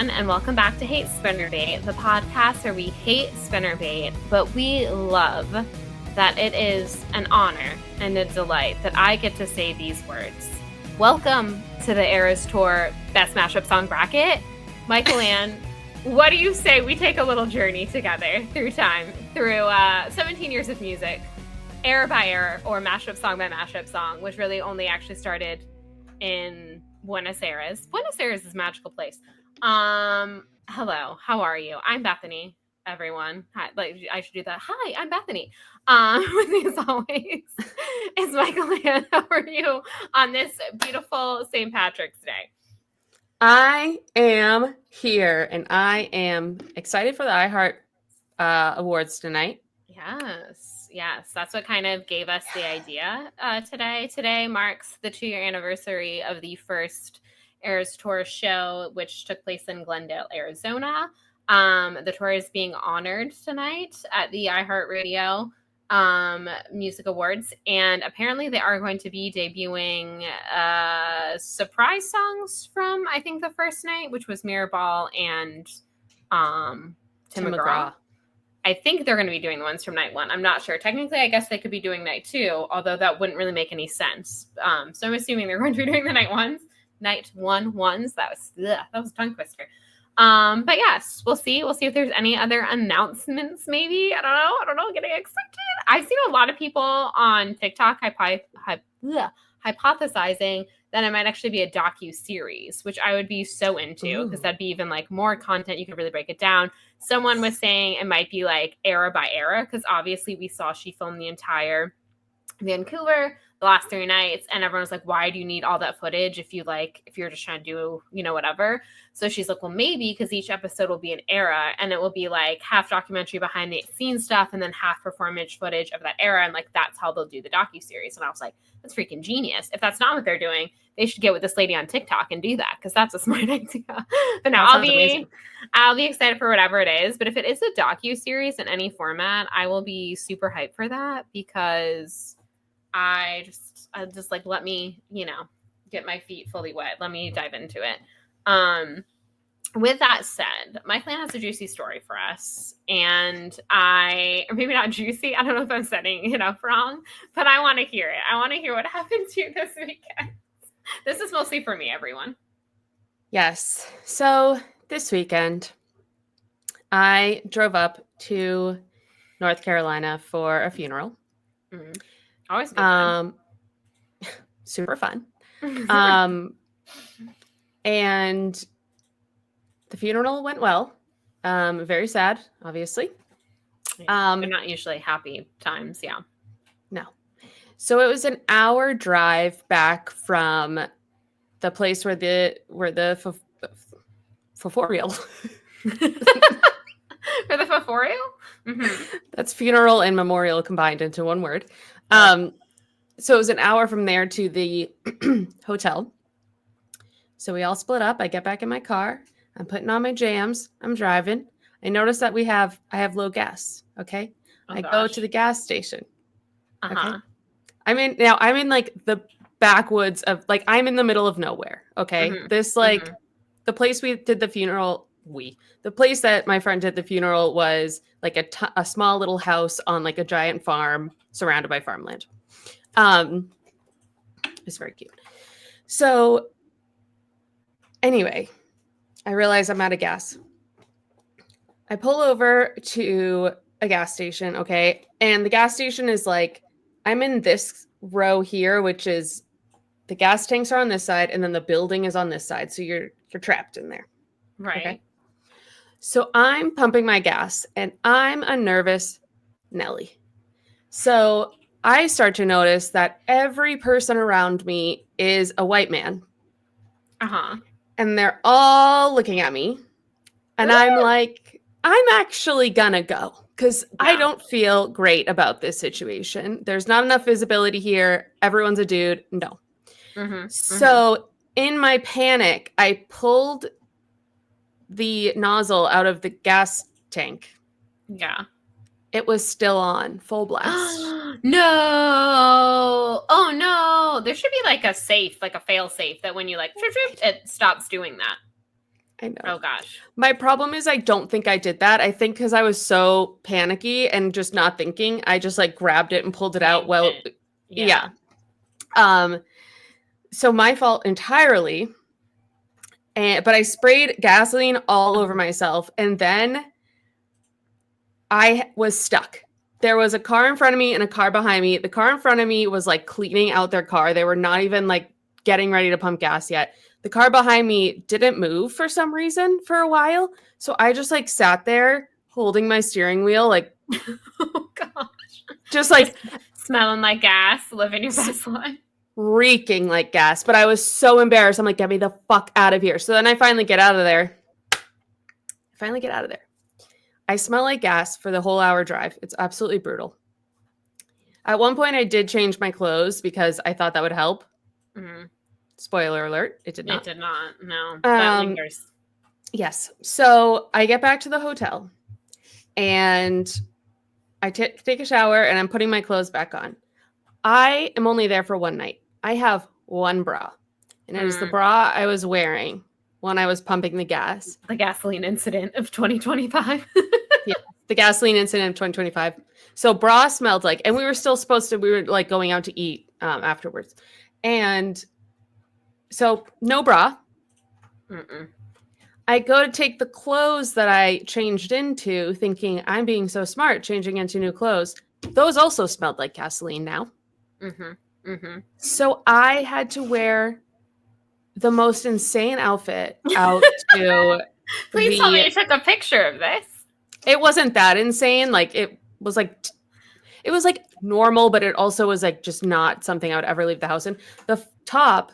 everyone, and welcome back to Hate Spinnerbait, the podcast where we hate spinnerbait, but we love that it is an honor and a delight that I get to say these words. Welcome to the Eras Tour Best Mashup Song Bracket. Michael Ann, what do you say we take a little journey together through time, through 17 years of music, era by era, or mashup song by mashup song, which really only actually started in Buenos Aires. Buenos Aires is a magical place. Hello, how are you? I'm Bethany, everyone. Hi, I should do that. Hi, I'm Bethany. With me as always is Michael Ann. How are you on this beautiful St. Patrick's Day? I am here, and I am excited for the iHeart Awards tonight. Yes. That's what kind of gave us the idea today. Today marks the 2-year anniversary of the first Eras Tour show, which took place in Glendale, Arizona. The tour is being honored tonight at the iHeartRadio Music Awards, and apparently they are going to be debuting surprise songs from, I think, the first night, which was Mirrorball and Tim McGraw. I think they're going to be doing the ones from night one. I'm not sure. Technically, I guess they could be doing night two, although that wouldn't really make any sense. So I'm assuming they're going to be doing the night one ones. That was a tongue twister. But yes, we'll see. We'll see if there's any other announcements. Maybe I don't know. Getting excited. I've seen a lot of people on TikTok hypothesizing that it might actually be a docu-series, which I would be so into, because that'd be even like more content. You could really break it down. Someone was saying it might be like era by era, because obviously we saw she filmed the entire Vancouver, the last 3 nights, and everyone was like, why do you need all that footage if you're just trying to do, whatever? So she's like, well, maybe because each episode will be an era, and it will be like half documentary behind the scenes stuff and then half performance footage of that era, and like that's how they'll do the docuseries. And I was like, that's freaking genius. If that's not what they're doing, they should get with this lady on TikTok and do that, because that's a smart idea. But no, I'll be excited for whatever it is. But if it is a docuseries in any format, I will be super hyped for that, because I just like, let me, get my feet fully wet. Let me dive into it. With that said, my clan has a juicy story for us, and or maybe not juicy. I don't know if I'm setting it up wrong, but I want to hear it. I want to hear what happened to you this weekend. This is mostly for me, everyone. Yes. So this weekend, I drove up to North Carolina for a funeral. Mm-hmm. Always good fun. Super fun. And the funeral went well. Very sad, obviously. Yeah, they're not usually happy times. Yeah. No. So it was an hour drive back from the place where the foforial. For the foforial? Mm-hmm. That's funeral and memorial combined into one word. So it was an hour from there to the hotel. So we all split up. I get back in my car. I'm putting on my jams. I'm driving. I notice that I have low gas. Okay. I go to the gas station. Uh-huh. Okay. I'm in like the backwoods of, like, I'm in the middle of nowhere. Okay. Mm-hmm. This the place we did the funeral. The place that my friend did the funeral was like a small little house on like a giant farm surrounded by farmland. It's very cute. So anyway, I realize I'm out of gas. I pull over to a gas station, okay? And the gas station is like, I'm in this row here, which is the gas tanks are on this side, and then the building is on this side. So you're trapped in there. Right. Okay? So I'm pumping my gas, and I'm a nervous Nelly. So I start to notice that every person around me is a white man. Uh-huh. And they're all looking at me. And I'm like, I'm actually gonna go, because I don't feel great about this situation. There's not enough visibility here. Everyone's a dude. No. Mm-hmm. So in my panic, I pulled the nozzle out of the gas tank. Yeah. It was still on, full blast. No. Oh, no. There should be like a safe, like a fail safe, that when you like, it stops doing that. I know. Oh gosh. My problem is I don't think I did that. I think because I was so panicky and just not thinking, I just like grabbed it and pulled it out. Well, yeah. So my fault entirely. But I sprayed gasoline all over myself, and then I was stuck. There was a car in front of me and a car behind me. The car in front of me was like cleaning out their car. They were not even like getting ready to pump gas yet. The car behind me didn't move for some reason for a while. So I just like sat there holding my steering wheel, like, oh gosh. Just like smelling like gas, living your best life. Reeking like gas. But I was so embarrassed. I'm like, get me the fuck out of here. So then I finally get out of there. I smell like gas for the whole hour drive. It's absolutely brutal. At one point, I did change my clothes because I thought that would help. Mm-hmm. Spoiler alert, it did not. It did not, no. That lingers. Yes. So I get back to the hotel, and I take a shower, and I'm putting my clothes back on. I am only there for one night. I have one bra, and it is the bra I was wearing when I was pumping the gas. The gasoline incident of 2025. Yeah, the gasoline incident of 2025. So bra smelled like, and we were like going out to eat afterwards. And so no bra. Mm-mm. I go to take the clothes that I changed into, thinking I'm being so smart, changing into new clothes. Those also smelled like gasoline now. Mm-hmm. Mm-hmm. So I had to wear the most insane outfit out to Please tell me you took a picture of this. It wasn't that insane. Like it was like normal, but it also was like just not something I would ever leave the house in. The top,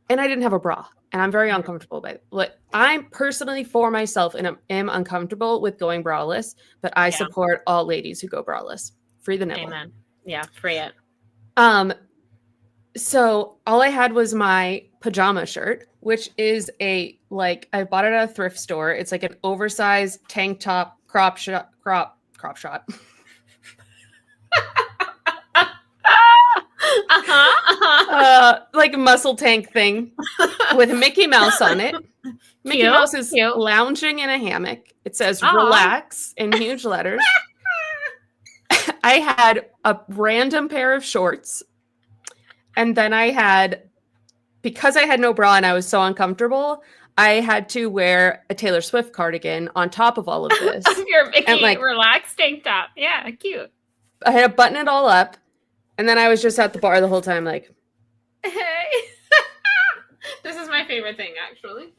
and I didn't have a bra, and I'm very uncomfortable by it. Like, I'm personally for myself and am uncomfortable with going braless, but I support all ladies who go braless. Free the nipple. Amen. Yeah, free it. So all I had was my pajama shirt, which is I bought it at a thrift store. It's like an oversized tank top crop shot. Like muscle tank thing with Mickey Mouse on it. Mickey Mouse is lounging in a hammock. It says relax in huge letters. I had a random pair of shorts. And then because I had no bra and I was so uncomfortable, I had to wear a Taylor Swift cardigan on top of all of this. Your Mickey relaxed tank top. Yeah, cute. I had to button it all up. And then I was just at the bar the whole time like, hey. This is my favorite thing, actually.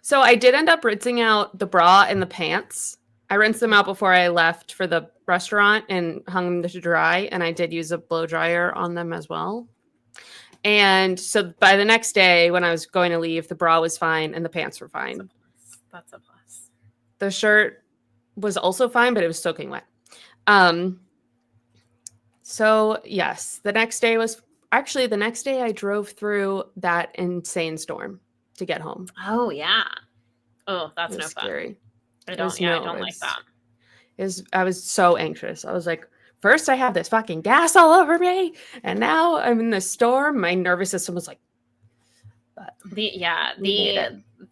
So I did end up rinsing out the bra and the pants. I rinsed them out before I left for the restaurant and hung them to dry. And I did use a blow dryer on them as well. And so by the next day when I was going to leave, the bra was fine and the pants were fine. That's a plus. The shirt was also fine, but it was soaking wet. So yes, the next day I drove through that insane storm to get home. Oh yeah. Oh, that's no fun. Scary. I don't like that. I was so anxious. I was like, first I have this fucking gas all over me, and now I'm in this storm. My nervous system was like, the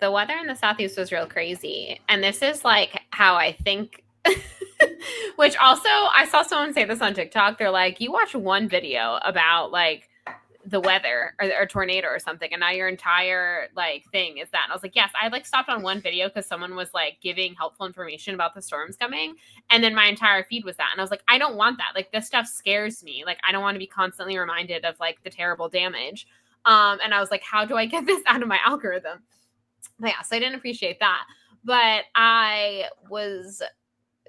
weather in the Southeast was real crazy. And this is like how I think, which also I saw someone say this on TikTok. They're like, you watch one video about like the weather or a tornado or something, and now your entire like thing is that. And I was like, yes, I like stopped on one video because someone was like giving helpful information about the storms coming, and then my entire feed was that. And I was like, I don't want that. Like, this stuff scares me. Like, I don't want to be constantly reminded of like the terrible damage. And I was like, how do I get this out of my algorithm? But yeah, so I didn't appreciate that. But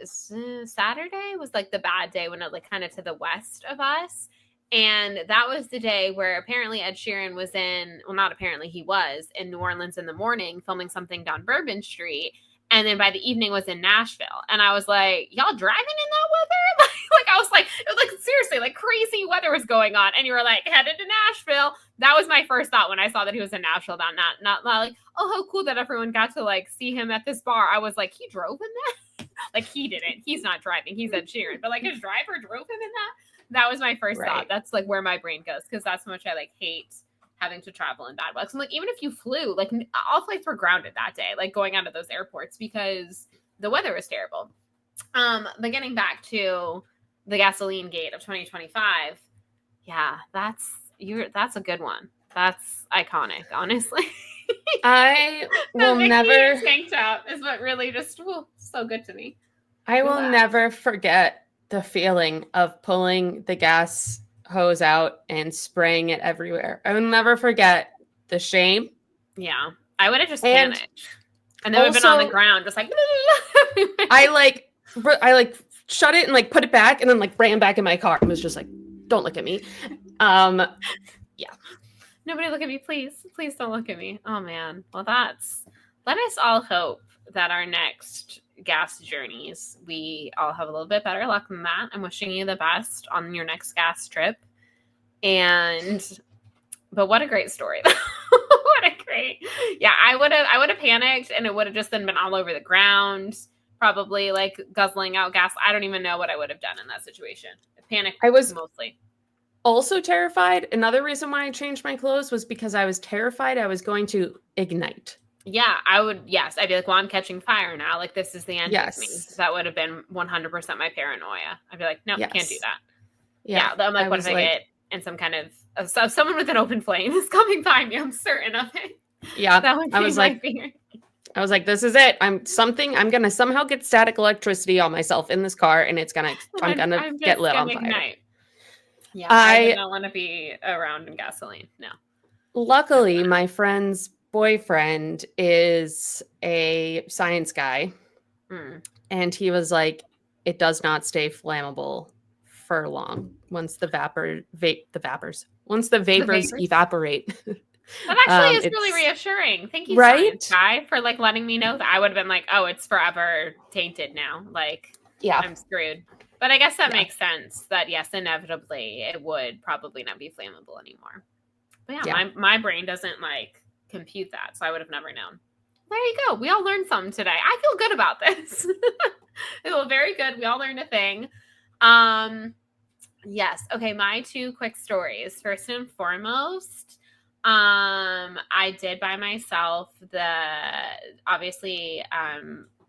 Saturday was like the bad day when it like kind of to the west of us. And that was the day where apparently Ed Sheeran was he was in New Orleans in the morning filming something down Bourbon Street. And then by the evening was in Nashville. And I was like, y'all driving in that weather? I was like, it was like, seriously, like crazy weather was going on. And you were like headed to Nashville. That was my first thought when I saw that he was in Nashville. Not like, oh, how cool that everyone got to like see him at this bar. I was like, he drove in that? Like he didn't. He's not driving. He's Ed Sheeran. But like his driver drove him in that? That was my first thought. That's like where my brain goes, because that's how much I like hate having to travel in bad weather. So, like, even if you flew, like, all flights were grounded that day, like, going out of those airports because the weather was terrible. But getting back to the gasoline gate of 2025, yeah, that's a good one. That's iconic, honestly. I will never tank top is what really just so good to me. I will never forget the feeling of pulling the gas hose out and spraying it everywhere. I will never forget the shame. Yeah, I would have just panicked, and then we've been on the ground, just like. I shut it and like put it back, and then like ran back in my car and was just like, "Don't look at me." Yeah. Nobody look at me, please. Please don't look at me. Oh man. Well, let us all hope that our next gas journeys, we all have a little bit better luck than that. I'm wishing you the best on your next gas trip. But what a great story. Yeah, I would have panicked, and it would have just been all over the ground, probably like guzzling out gas. I don't even know what I would have done in that situation. Panic. I was mostly also terrified. Another reason why I changed my clothes was because I was terrified I was going to ignite. Yeah, I would. Yes, I'd be like, well, I'm catching fire now. Like, this is the end of me. That would have been 100% my paranoia. I'd be like, no, can't do that. Yeah, I'm like, what if I get in some kind of someone with an open flame is coming by me? I'm certain of it. Yeah, I was like, this is it. I'm going to somehow get static electricity on myself in this car, and I'm going to get lit on fire. Ignite. Yeah, I do not want to be around in gasoline. No. Luckily, my friend's boyfriend is a science guy, and he was like, it does not stay flammable for long once the vapors evaporate. That actually is really reassuring. Thank you, science guy, for like letting me know that. I would have been like, oh, it's forever tainted now. Like, yeah, I'm screwed. But I guess that makes sense that, yes, inevitably it would probably not be flammable anymore. But yeah. My brain doesn't like compute that, so I would have never known. There you go. We all learned something today. I feel good about this. I feel very good. We all learned a thing. Yes. Okay, my two quick stories. First and foremost, I did buy myself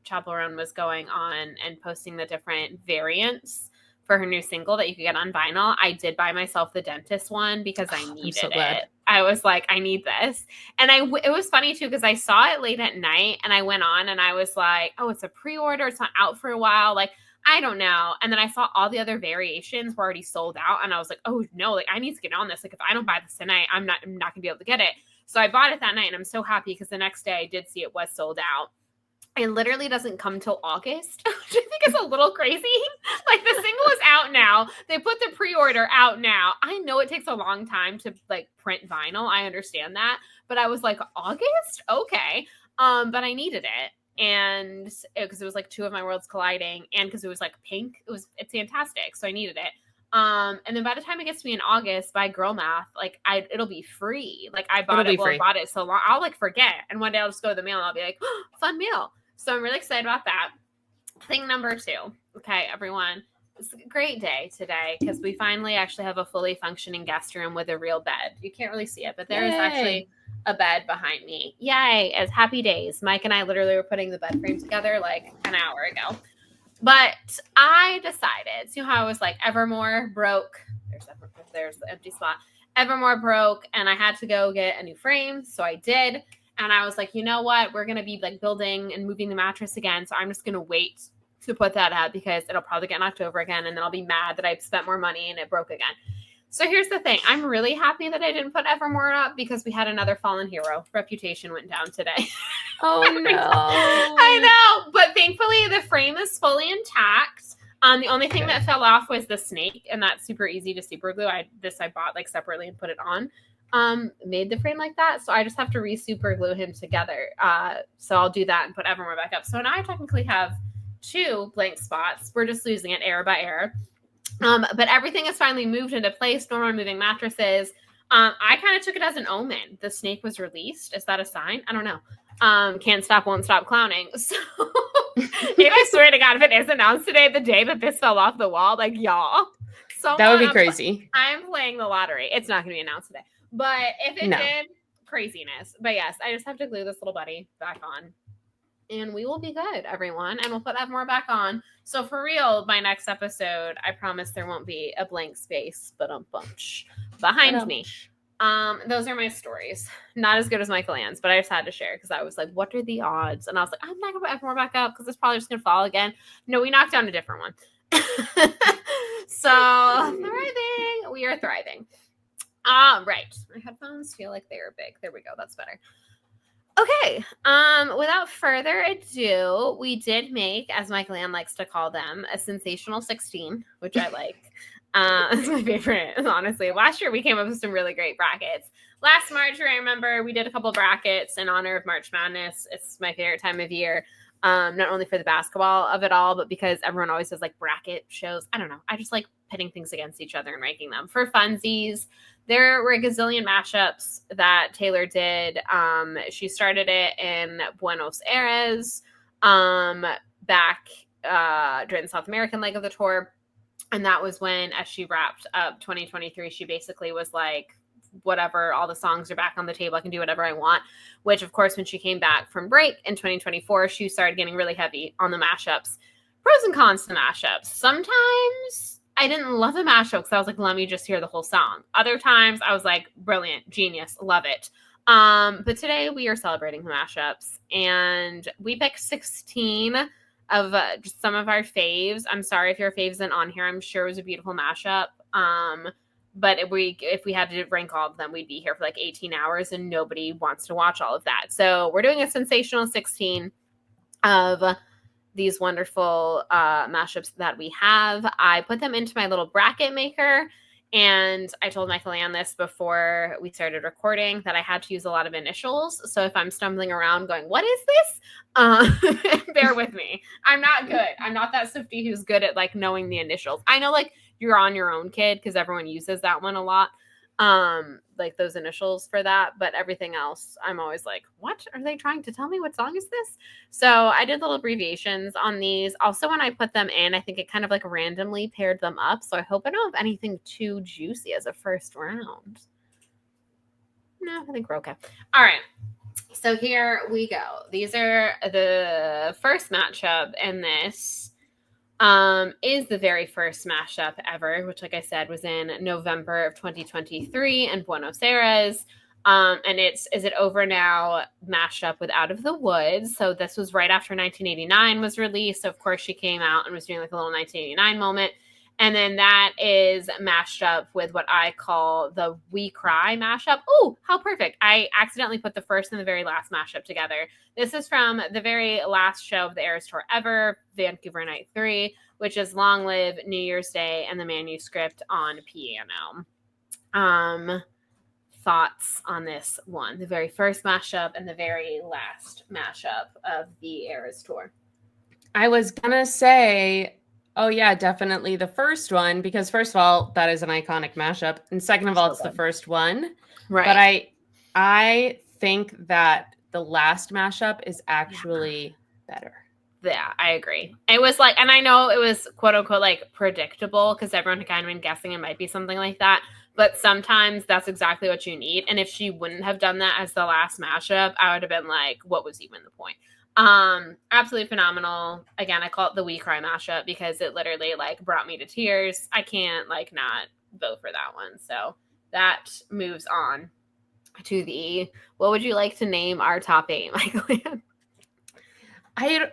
Chaperone was going on and posting the different variants for her new single that you could get on vinyl. I did buy myself the Dentist one because I needed it. I was like, I need this. And it was funny too, because I saw it late at night and I went on and I was like, oh, it's a pre-order. It's not out for a while. Like, I don't know. And then I saw all the other variations were already sold out. And I was like, oh no, like I need to get on this. Like if I don't buy this tonight, I'm not gonna be able to get it. So I bought it that night and I'm so happy because the next day I did see it was sold out. It literally doesn't come till August, which I think is a little crazy. Like the single is out now. They put the pre-order out now. I know it takes a long time to like print vinyl. I understand that. But I was like, August? Okay. But I needed it. And because it was like two of my worlds colliding and because it was like pink, it's fantastic. So I needed it. And then by the time it gets to me in August, by girl math, like it'll be free. Like I bought it so long, I'll like forget. And one day I'll just go to the mail and I'll be like, oh, fun mail. So I'm really excited about that. Thing number 2. Okay, everyone. It's a great day today because we finally actually have a fully functioning guest room with a real bed. You can't really see it, but there is actually a bed behind me. Yay, as happy days. Mike and I literally were putting the bed frame together like an hour ago. But I decided, so how I was like, Evermore broke. There's the empty spot. Evermore broke, and I had to go get a new frame, so I did. And I was like, you know what? We're going to be like building and moving the mattress again, so I'm just going to wait to put that out because it'll probably get knocked over again, and then I'll be mad that I spent more money and it broke again. So here's the thing. I'm really happy that I didn't put Evermore up because we had another fallen hero. Reputation went down today. Oh, no. I know. But thankfully, the frame is fully intact. The only thing that fell off was the snake, and that's super easy to super glue. I bought like separately and put it on. Made the frame like that. So I just have to re-super glue him together. So I'll do that and put Evermore back up. So now I technically have 2 blank spots. We're just losing it error by error. But everything is finally moved into place. No more moving mattresses. I kind of took it as an omen. The snake was released. Is that a sign? I don't know. Can't stop, won't stop clowning. So I swear to God, if it is announced today, the day that this fell off the wall, like y'all. That would be crazy. I'm playing the lottery. It's not going to be announced today. But if it No. did, craziness. But yes, I just have to glue this little buddy back on. And we will be good, everyone. And we'll put that more back on. So for real, my next episode, I promise there won't be a blank space, but a bunch behind me. Those are my stories. Not as good as Michael Ann's, but I just had to share because I was like, what are the odds? And I was like, I'm not gonna put more back up because it's probably just gonna fall again. No, we knocked down a different one. So thriving. We are thriving. Right. My headphones feel like they are big. There we go. That's better. Okay. Without further ado, we did make, as Michael Ann likes to call them, a sensational 16, which I like. It's my favorite, honestly. Last year we came up with some really great brackets. Last March, I remember we did a couple brackets in honor of March Madness. It's my favorite time of year. Not only for the basketball of it all, but because everyone always does like bracket shows. I don't know. I just like pitting things against each other and ranking them for funsies. There were a gazillion mashups that Taylor did. She started it in Buenos Aires back during the South American leg of the tour. And that was when, as she wrapped up 2023, she basically was like, whatever, all the songs are back on the table. I can do whatever I want. Which, of course, when she came back from break in 2024, she started getting really heavy on the mashups. Pros and cons to mashups. Sometimes I didn't love a mashup because I was like, let me just hear the whole song. Other times I was like, brilliant, genius, love it. But today we are celebrating the mashups, and we picked 16 of just some of our faves. I'm sorry if your fave isn't on here. I'm sure it was a beautiful mashup. But if we had to rank all of them, we'd be here for like 18 hours, and nobody wants to watch all of that. So we're doing a sensational 16 of these wonderful mashups that we have. I put them into my little bracket maker, and I told Michael Ann this before we started recording that I had to use a lot of initials. So if I'm stumbling around going, what is this? Bear with me. I'm not good. I'm not that Swiftie who's good at like knowing the initials. I know like you're on your own, kid, because everyone uses that one a lot. Like those initials for that, but everything else I'm always like, what are they trying to tell me? What song is this? So I did little abbreviations on these. Also, when I put them in, I think it kind of like randomly paired them up. So I hope I don't have anything too juicy as a first round. No, I think we're okay. All right. So here we go. These are the first matchup in this. Is the very first mashup ever, which, like I said, was in November of 2023 in Buenos Aires. And it's Is It Over Now mashup with Out of the Woods. So this was right after 1989 was released. So, of course, she came out and was doing like a little 1989 moment. And then that is mashed up with what I call the We Cry mashup. Oh, how perfect. I accidentally put the first and the very last mashup together. This is from the very last show of the Eras Tour ever, Vancouver Night 3, which is Long Live New Year's Day and the Manuscript on piano. Thoughts on this one? The very first mashup and the very last mashup of the Eras Tour. I was going to say, oh yeah, definitely the first one, because first of all, that is an iconic mashup. And second of all, it's the first one. Right. But I think that the last mashup is actually better. Yeah, I agree. It was like, and I know it was quote unquote like predictable because everyone had kind of been guessing it might be something like that. But sometimes that's exactly what you need. And if she wouldn't have done that as the last mashup, I would have been like, what was even the point? Absolutely phenomenal. Again, I call it the We Cry mashup because it literally like brought me to tears. I can't like not vote for that one. So that moves on to the, what would you like to name our top 8, Michael? I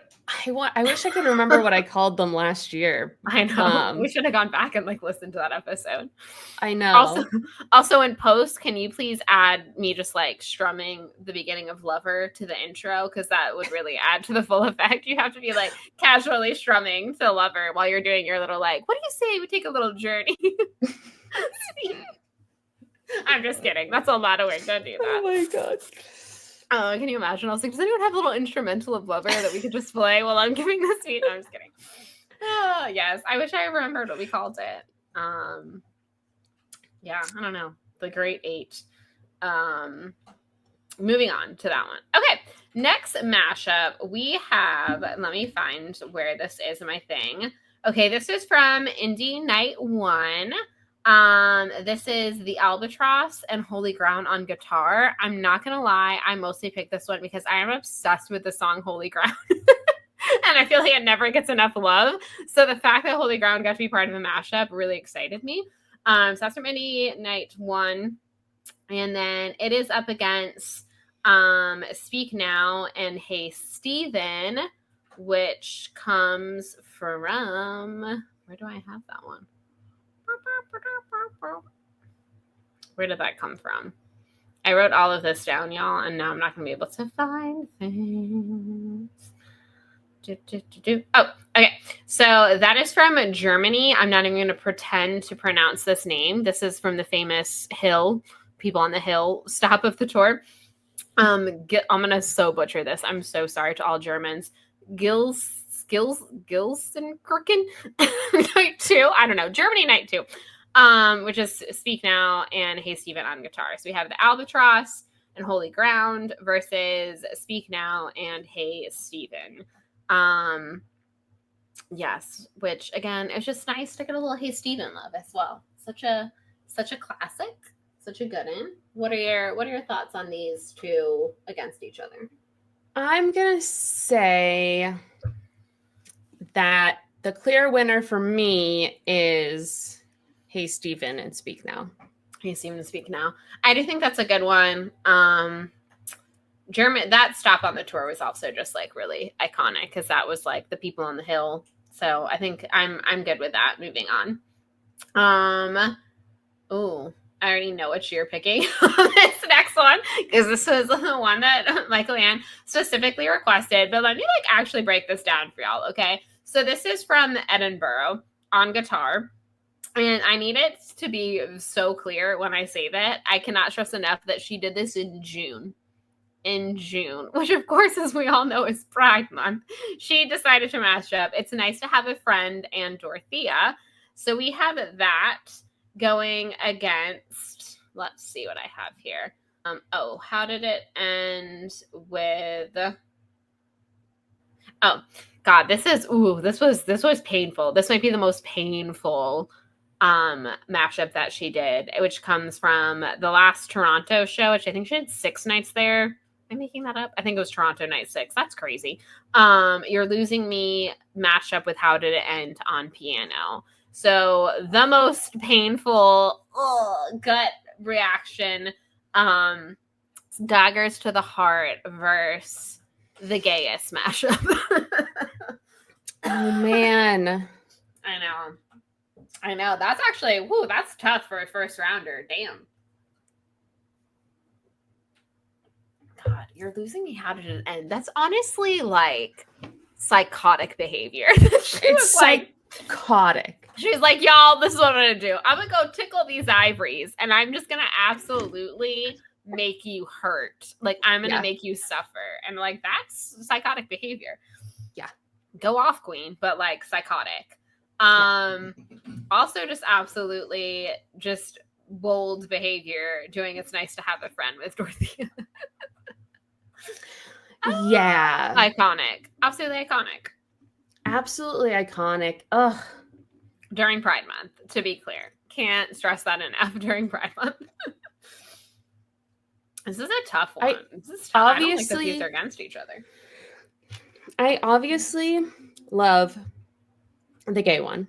wish I could remember what I called them last year. I know. We should have gone back and like listened to that episode. I know. Also in post, can you please add me just like strumming the beginning of Lover to the intro? Because that would really add to the full effect. You have to be like casually strumming to Lover while you're doing your little like, what do you say we take a little journey? I'm just kidding. That's a lot of work. Don't do that. Oh my god. Can you imagine? I was like, does anyone have a little instrumental of Lover that we could just play while I'm giving this speech? No, I'm just kidding. Yes, I wish I remembered what we called it. Yeah, I don't know. The Great 8. Moving on to that one. Okay, next mashup we have, let me find where this is in my thing. Okay, this is from Indie Night 1. This is the Albatross and Holy Ground on guitar. I'm not gonna lie, I mostly picked this one because I am obsessed with the song Holy Ground. And I feel like it never gets enough love. So the fact that Holy Ground got to be part of the mashup really excited me. So that's from Indie Night 1. And then it is up against Speak Now and Hey Steven, which comes from, where do I have that one? Where did that come from? I wrote all of this down, y'all, and now I'm not going to be able to find things. Oh, okay. So that is from Germany. I'm not even going to pretend to pronounce this name. This is from the famous Hill, People on the Hill stop of the tour. I'm going to so butcher this. I'm so sorry to all Germans. Gilsenkirchen Night 2. I don't know. Germany Night 2. Which is Speak Now and Hey Steven on guitar. So we have the Albatross and Holy Ground versus Speak Now and Hey Steven. Yes, which again, it's just nice to get a little Hey Steven love as well. Such a classic, such a good one. What are your thoughts on these two against each other? I'm gonna say that the clear winner for me is Hey Steven and Speak Now. Hey Steven and Speak Now. I do think that's a good one. German, that stop on the tour was also just like really iconic because that was like the People on the Hill. So I think I'm good with that. Moving on. Oh, I already know what you're picking on this next one because this was the one that Michael Ann specifically requested. But let me like actually break this down for y'all. Okay, so this is from Edinburgh on guitar. And I need it to be so clear when I say that. I cannot stress enough that she did this in June, which of course, as we all know, is Pride Month. She decided to mash up It's Nice to Have a Friend and Dorothea. So we have that going against, let's see what I have here. How did it end with, oh God, this was painful. This might be the most painful mashup that she did, which comes from the last Toronto show, which I think she had 6 nights there. Am I making that up? I think it was Toronto night 6. That's crazy. You're Losing Me mashed up with How Did It End on piano. So the most painful gut reaction, Daggers to the Heart versus the gayest mashup. Oh man. I know. That's actually, that's tough for a first rounder. Damn. God, You're Losing Me. How did it end? That's honestly like psychotic behavior. It's psychotic. She's like, y'all, this is what I'm going to do. I'm going to go tickle these ivories and I'm just going to absolutely make you hurt. Like, I'm going to make you suffer. And like, that's psychotic behavior. Yeah. Go off, queen, but like psychotic. Also just absolutely just bold behavior doing It's Nice to Have a Friend with Dorothea. Yeah. Iconic. Absolutely iconic. Absolutely iconic. Ugh. During Pride Month, to be clear. Can't stress that enough during Pride Month. This is a tough one. This is tough. I don't think that these are against each other. I obviously love the gay one.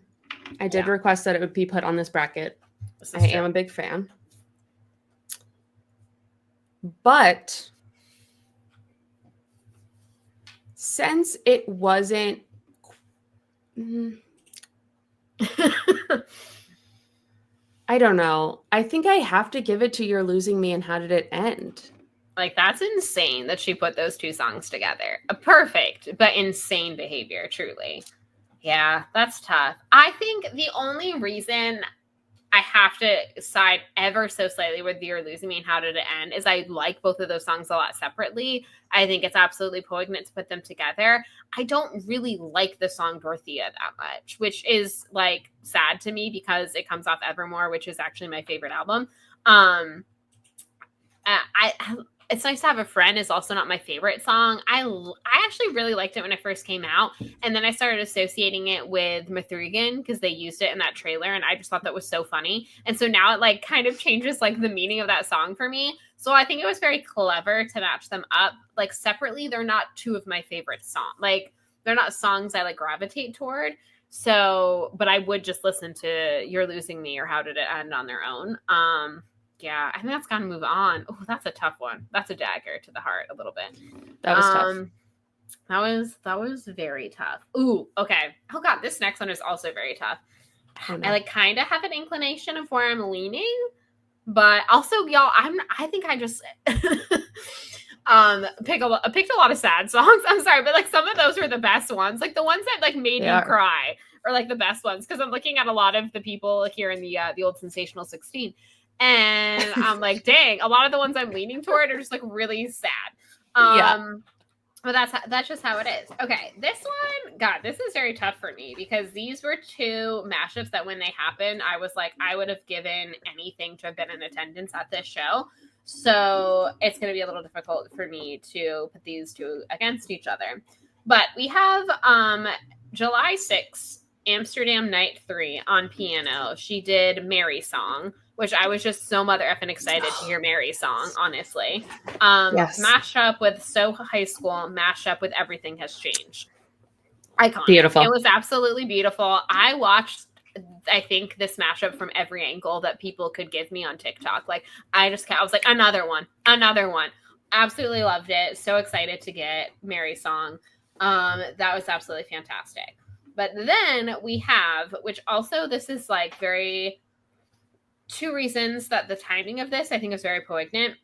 I did request that it would be put on this bracket. I am a big fan. But since it wasn't I don't know. I think I have to give it to You're Losing Me and How Did It End? Like, that's insane that she put those two songs together. A perfect, but insane behavior, truly. Yeah, that's tough. I think the only reason I have to side ever so slightly with You're Losing Me and How Did It End is I like both of those songs a lot separately. I think it's absolutely poignant to put them together. I don't really like the song Dorothea that much, which is like sad to me because it comes off Evermore, which is actually my favorite album. It's Nice to Have a Friend is also not my favorite song. I actually really liked it when it first came out, and then I started associating it with Mithrigan because they used it in that trailer, and I just thought that was so funny. And so now it like kind of changes like the meaning of that song for me. So I think it was very clever to match them up. Like separately, they're not two of my favorite songs. Like they're not songs I like gravitate toward. So, but I would just listen to You're Losing Me or How Did It End on their own. Yeah, I think that's gotta move on. Oh, that's a tough one. That's a dagger to the heart a little bit. That was tough. That was very tough. Ooh, okay. Oh god, this next one is also very tough. Oh, no. I like kind of have an inclination of where I'm leaning, but also y'all, I think I just picked a lot of sad songs. I'm sorry, but like some of those were the best ones. Like the ones that like made me cry are like the best ones because I'm looking at a lot of the people here in the old Sensational 16. And I'm like, dang, a lot of the ones I'm leaning toward are just like really sad. But that's just how it is. Okay, this one, God, this is very tough for me because these were two mashups that when they happened, I was like, I would have given anything to have been in attendance at this show. So it's going to be a little difficult for me to put these two against each other. But we have July 6th, Amsterdam Night 3 on piano. She did Mary Song, which I was just so mother effing excited to hear Mary's song, honestly. Yes. Mash up with So High School, mash up with Everything Has Changed. Iconic. Beautiful. It was absolutely beautiful. I watched, I think, this mashup from every angle that people could give me on TikTok. Like, I was like, another one. Absolutely loved it. So excited to get Mary's song. That was absolutely fantastic. But then we have, which also this is like very... two reasons that the timing of this I think is very poignant.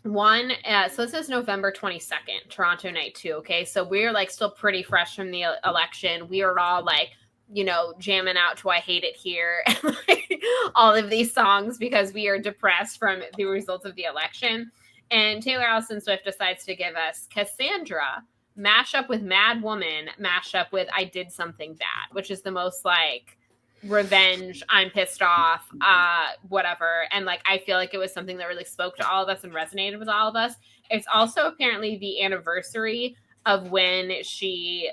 One, so this is November 22nd, Toronto Night 2, okay? So we're like still pretty fresh from the election. We are all like, you know, jamming out to I Hate It Here and like all of these songs because we are depressed from the results of the election. And Taylor Allison Swift decides to give us Cassandra, mash up with Mad Woman, mash up with I Did Something Bad, which is the most like revenge, I'm pissed off, whatever. And like I feel like it was something that really spoke to all of us and resonated with all of us. It's also apparently the anniversary of when she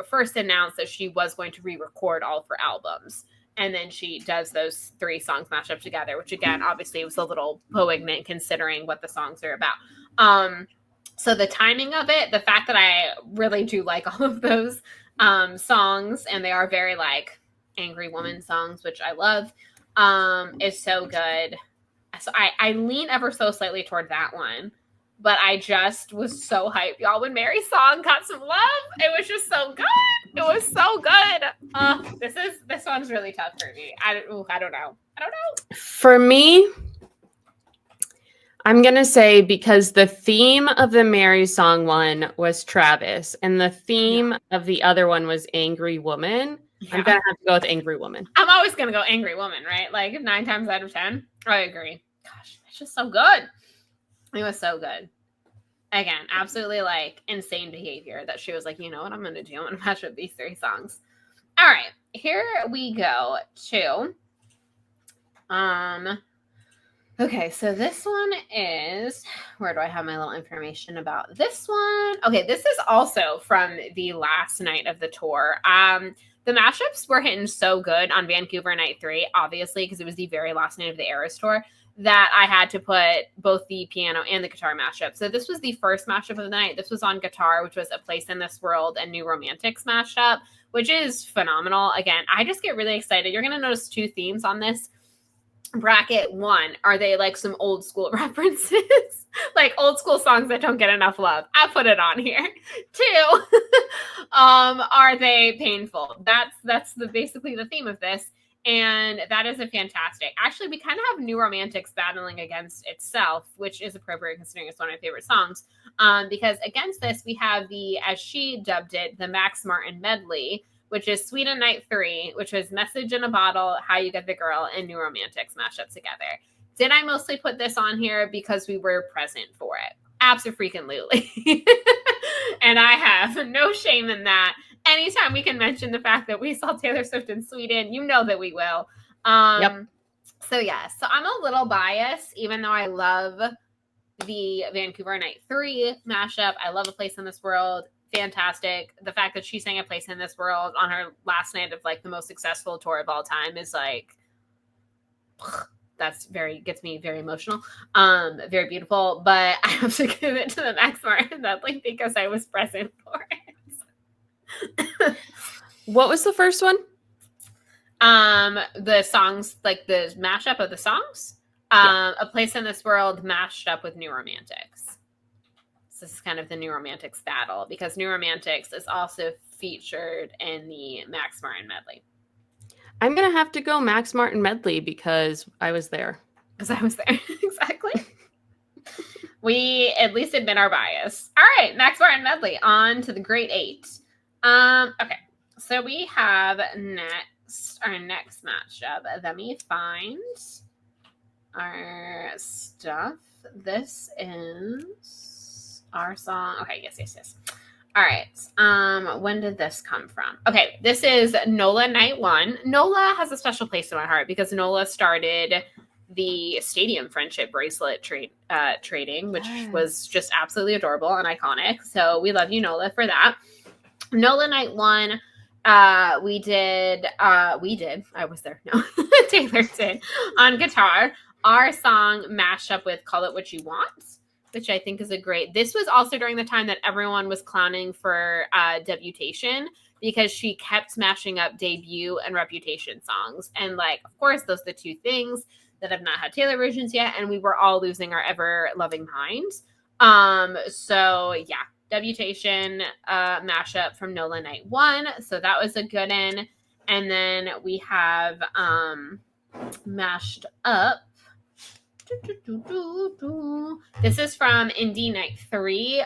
first announced that she was going to re-record all of her albums. And then she does those three songs mashed up together, which again, obviously was a little poignant considering what the songs are about. So the timing of it, the fact that I really do like all of those songs, and they are very like angry woman songs, which I love, is so good. So I lean ever so slightly toward that one, but I just was so hyped, y'all, when Mary's song got some love. It was just so good. It was so good. This one's really tough for me. I don't know. For me, I'm going to say because the theme of the Mary song one was Travis and the theme of the other one was Angry Woman. Yeah. I'm going to have to go with Angry Woman. I'm always going to go Angry Woman, right? Like 9 times out of 10. I agree. Gosh, it's just so good. It was so good. Again, absolutely like insane behavior that she was like, you know what I'm going to do? I'm going to match up these 3 songs. All right, here we go to, okay, so this one is, where do I have my little information about this one? Okay, this is also from the last night of the tour. The mashups were hitting so good on Vancouver Night 3, obviously, because it was the very last night of the Eras tour, that I had to put both the piano and the guitar mashup. So this was the first mashup of the night. This was on guitar, which was A Place in This World and New Romantics mashup, which is phenomenal. Again, I just get really excited. You're going to notice 2 themes on this bracket. One, are they like some old school references? Like old school songs that don't get enough love. I put it on here. 2, are they painful? That's basically the theme of this. And that is a fantastic. Actually, we kind of have New Romantics battling against itself, which is appropriate considering it's one of my favorite songs. Because against this, we have the, as she dubbed it, the Max Martin medley, which is Sweden Night 3, which was Message in a Bottle, How You Get the Girl, and New Romantics mashed up together. Did I mostly put this on here because we were present for it? Absolutely. And I have no shame in that. Anytime we can mention the fact that we saw Taylor Swift in Sweden, you know that we will. Yep. So yeah, so I'm a little biased, even though I love the Vancouver Night 3 mashup. I love A Place in This World. Fantastic. The fact that she sang A Place in This World on her last night of like the most successful tour of all time is like, that's gets me very emotional. Very beautiful. But I have to give it to the Max Martin medley because I was present for it. What was the first one? The songs, like the mashup of the songs. A Place in This World mashed up with New Romantics. So this is kind of the New Romantics battle because New Romantics is also featured in the Max Martin medley. I'm going to have to go Max Martin medley because I was there. Because I was there. Exactly. We at least admit our bias. All right, Max Martin medley. On to the Great Eight. Okay, so we have our next matchup. Let me find our stuff. This is our song. Okay, yes. All right. When did this come from? Okay, this is NOLA Night 1. NOLA has a special place in my heart because NOLA started the Stadium Friendship bracelet trading, which was just absolutely adorable and iconic. So we love you, NOLA, for that. NOLA Night 1. We did, I was there. No, Taylor did on guitar. Our song mashed up with Call It What You Want, which I think is this was also during the time that everyone was clowning for Debutation because she kept smashing up debut and Reputation songs. And like, of course, those are the two things that have not had Taylor versions yet. And we were all losing our ever loving minds. So yeah, Debutation mashup from NOLA Night 1. So that was a good one. And then we have mashed up. This is from Indie Night 3,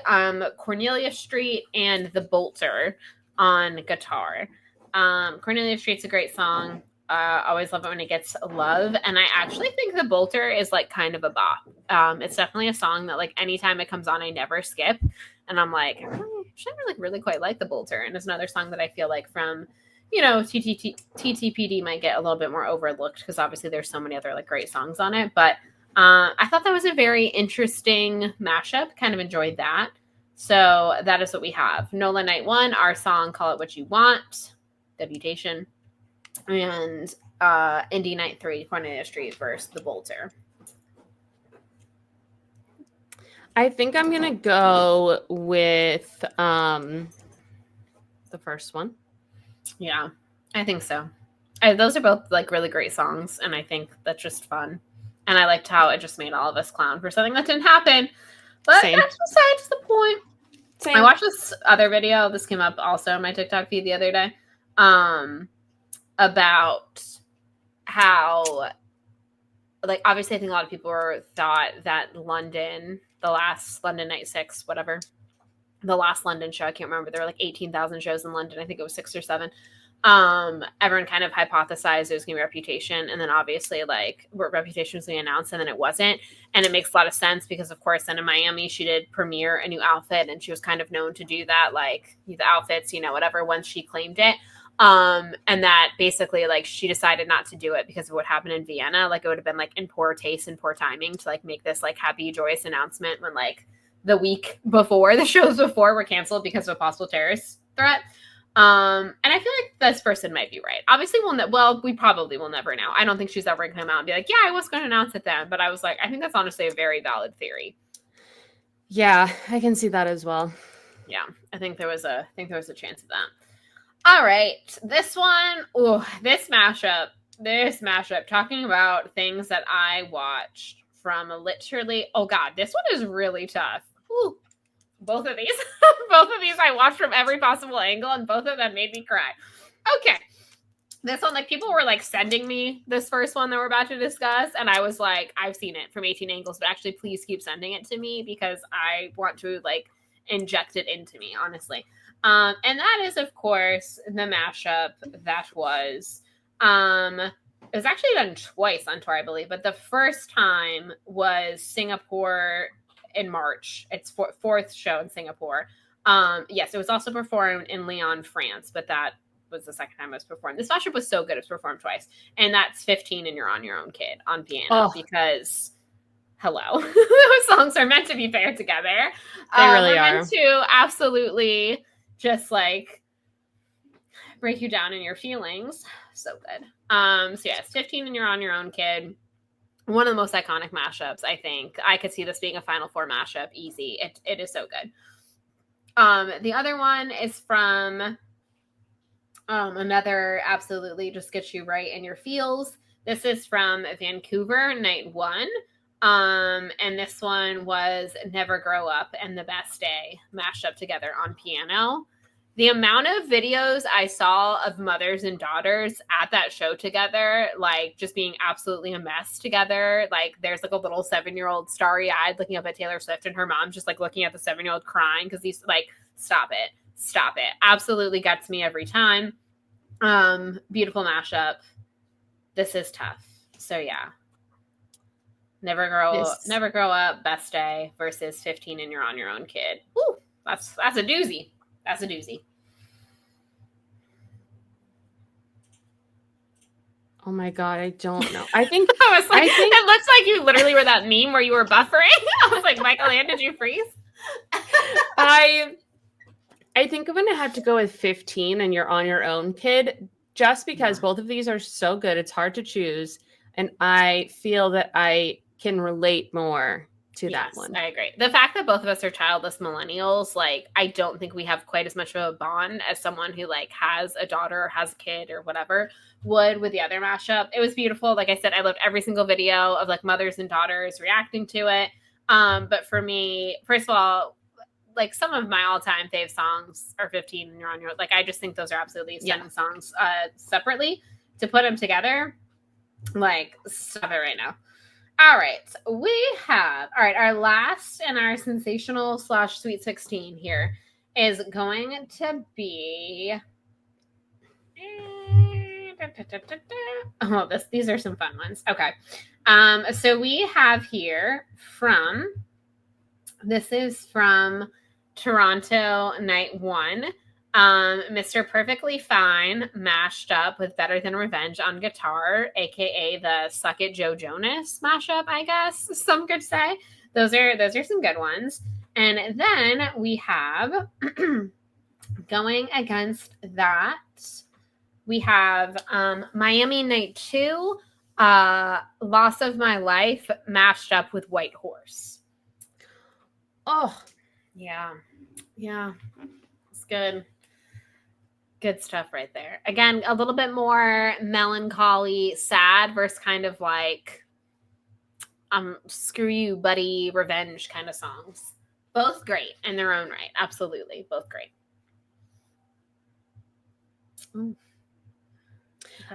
Cornelia Street and The Bolter on guitar. Cornelia Street's a great song. Always love it when it gets love. And I actually think The Bolter is like kind of a bop. It's definitely a song that like anytime it comes on, I never skip. And I'm like, I really quite like The Bolter. And it's another song that I feel like from, TTPD might get a little bit more overlooked because obviously there's so many other like great songs on it. But I thought that was a very interesting mashup. Kind of enjoyed that. So that is what we have. NOLA Night 1, our song Call It What You Want, Debutation, and Indie Night 3, Cornelia Street versus The Bolter. I think I'm going to go with the first one. Yeah, I think so. Those are both like really great songs, and I think that's just fun. And I liked how it just made all of us clown for something that didn't happen. But Same. That's besides the point. Same. I watched this other video. This came up also on my TikTok feed the other day. About how, like, obviously I think a lot of people thought that London, the last London Night 6, whatever, the last London show, I can't remember. There were like 18,000 shows in London. I think it was 6 or 7. Everyone kind of hypothesized it was going to be Reputation, and then obviously like Reputation was going to announce, and then it wasn't. And it makes a lot of sense because of course then in Miami she did premiere a new outfit, and she was kind of known to do that, like the outfits, whatever, once she claimed it. And that basically like she decided not to do it because of what happened in Vienna. Like it would have been like in poor taste and poor timing to like make this like happy joyous announcement when like the week before the shows before were canceled because of a possible terrorist threat. And I feel like this person might be right. Obviously, we probably will never know. I don't think she's ever going to come out and be like, yeah, I was going to announce it then. But I was like, I think that's honestly a very valid theory. Yeah, I can see that as well. Yeah, I think there was a chance of that. All right, this one, this mashup, talking about things that I watched from literally, oh God, this one is really tough. Ooh. Both of these I watched from every possible angle, and both of them made me cry. Okay. This one, like, people were, like, sending me this first one that we're about to discuss, and I was like, I've seen it from 18 angles, but actually, please keep sending it to me because I want to, like, inject it into me, honestly. And that is, of course, the mashup that was, it was actually done twice on tour, I believe, but the first time was Singapore in March. It's fourth show in Singapore. Yes, it was also performed in Lyon, France, but that was the second time it was performed. This mashup was so good, it was performed twice. And that's 15 and You're on Your Own Kid on piano because hello. Those songs are meant to be paired together. They really they're are. meant to absolutely just like break you down in your feelings. So good. So yes, 15 and You're on Your Own, Kid. One of the most iconic mashups, I think. I could see this being a Final Four mashup, easy. It is so good. The other one is from another absolutely just gets you right in your feels. This is from Vancouver, Night One. And this one was Never Grow Up and The Best Day mashed up together on piano. The amount of videos I saw of mothers and daughters at that show together, like just being absolutely a mess together. Like there's like a little 7-year-old starry-eyed looking up at Taylor Swift, and her mom just like looking at the 7-year-old crying because he's like, stop it. Absolutely gets me every time. Beautiful mashup. This is tough. So yeah. Never Grow Up, Best Day versus 15 and You're on Your Own, Kid. Ooh, that's a doozy. That's a doozy. Oh my God, I don't know. I think it looks like you literally were that meme where you were buffering. I was like, Michael Ann, did you freeze? I think I'm gonna have to go with 15 and You're on Your Own, Kid, just because both of these are so good. It's hard to choose, and I feel that I can relate more to that one. I agree. The fact that both of us are childless millennials, like, I don't think we have quite as much of a bond as someone who like has a daughter or has a kid or whatever would with the other mashup. It was beautiful. Like I said, I loved every single video of like mothers and daughters reacting to it. But for me, first of all, like some of my all-time fave songs are 15 and You're on Your Own. Like I just think those are absolutely stunning songs separately. To put them together, like, stop it right now. All right, our last and our sensational / Sweet 16 here is going to be. Oh, these are some fun ones. Okay, so we have here this is from Toronto, Night One. Mr. Perfectly Fine mashed up with Better Than Revenge on guitar, aka the Suck It Joe Jonas mashup, I guess some could say. Those are some good ones. And then we have going against that, we have Miami Night 2, Loss of My Life mashed up with White Horse. Oh, yeah. It's good. Good stuff right there. Again, a little bit more melancholy, sad versus kind of like screw you, buddy, revenge kind of songs. Both great in their own right. Absolutely. Both great. Ooh.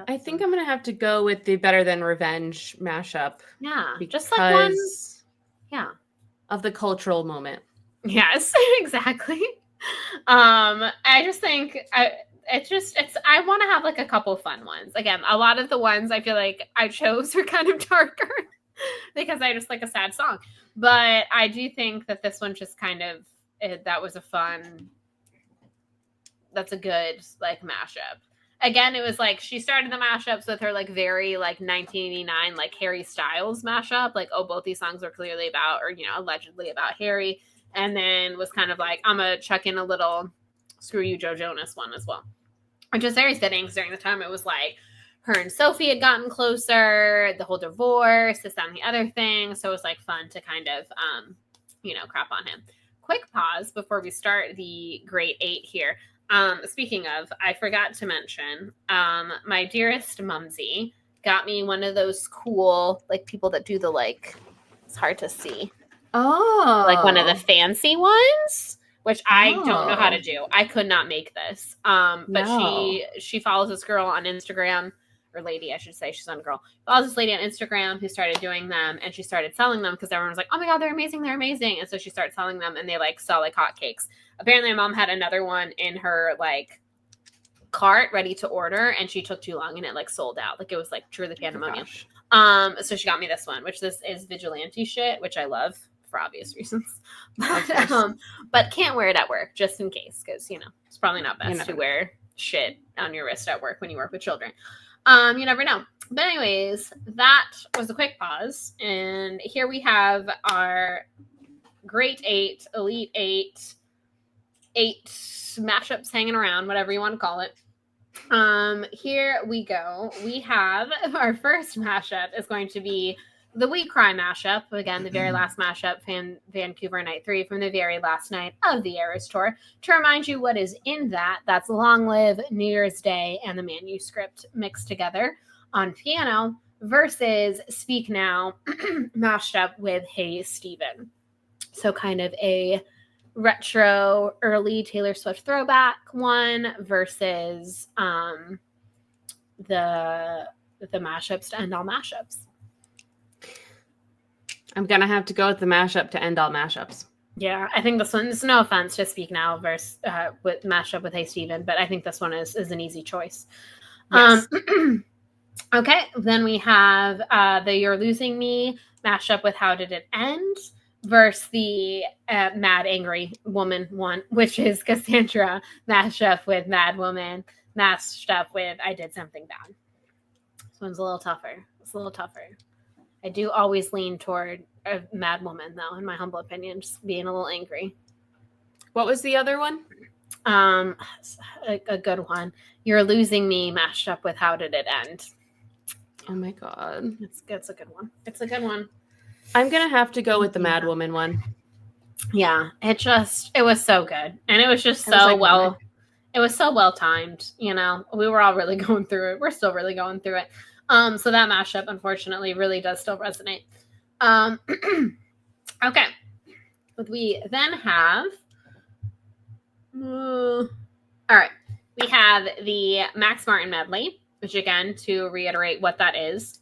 I think I'm gonna have to go with the Better Than Revenge mashup. Yeah. Just like one. Yeah. Of the cultural moment. Yes, exactly. I just think I want to have like a couple fun ones. Again, a lot of the ones I feel like I chose are kind of darker because I just like a sad song. But I do think that this one just kind of that's a good like mashup. Again, it was like she started the mashups with her like very like 1989 like Harry Styles mashup. Like, oh, both these songs were clearly about, or allegedly about Harry. And then was kind of like, I'm going to chuck in a little Screw You Joe Jonas one as well. Which is very fitting because during the time it was like her and Sophie had gotten closer, the whole divorce, this, that, and the other thing. So it was like fun to kind of, crap on him. Quick pause before we start the Great 8 here. Speaking of, I forgot to mention, my dearest Mumsy got me one of those cool, like people that do the like, it's hard to see. Oh, like one of the fancy ones, which I don't know how to do. I could not make this. But no. She follows this girl on Instagram, or lady, I should say. She's not a girl. Follows this lady on Instagram who started doing them, and she started selling them because everyone was like, "Oh my god, they're amazing! They're amazing!" And so she started selling them, and they like sell like hotcakes. Apparently, my mom had another one in her like cart ready to order, and she took too long, and it like sold out. Like it was like truly pandemonium. So she got me this one, which this is vigilante shit, which I love. For obvious reasons, but can't wear it at work just in case, because it's probably not best to wear shit on your wrist at work when you work with children. You never know. But anyways, that was a quick pause. And here we have our Great Eight, Elite Eight, 8 mashups hanging around, whatever you want to call it. Here we go. We have our first mashup is going to be the We Cry mashup. Again, the very last mashup, Vancouver Night 3 from the very last night of the Eras Tour. To remind you what is in that, that's Long Live, New Year's Day, and the manuscript mixed together on piano versus Speak Now mashed up with Hey Stephen. So kind of a retro early Taylor Swift throwback one versus the mashups to end all mashups. I'm gonna have to go with the mashup to end all mashups. Yeah, I think this one is no offense to Speak Now versus with mashup with Hey Stephen, but I think this one is an easy choice. Yes. Okay, then we have the You're Losing Me mashup with How Did It End versus the Mad Angry Woman one, which is Cassandra mashup with Mad Woman mashed up with I Did Something Bad. This one's a little tougher. It's a little tougher. I do always lean toward a Mad Woman, though, in my humble opinion, just being a little angry. What was the other one? A good one. You're Losing Me mashed up with How Did It End? Oh my god. It's a good one. It's a good one. I'm gonna have to go with the Mad Woman one. Yeah, it was so good. And it was just so well it was so well timed, you know. We were all really going through it. We're still really going through it. So that mashup, unfortunately, really does still resonate. Okay. We then have all right. We have the Max Martin medley, which again, to reiterate what that is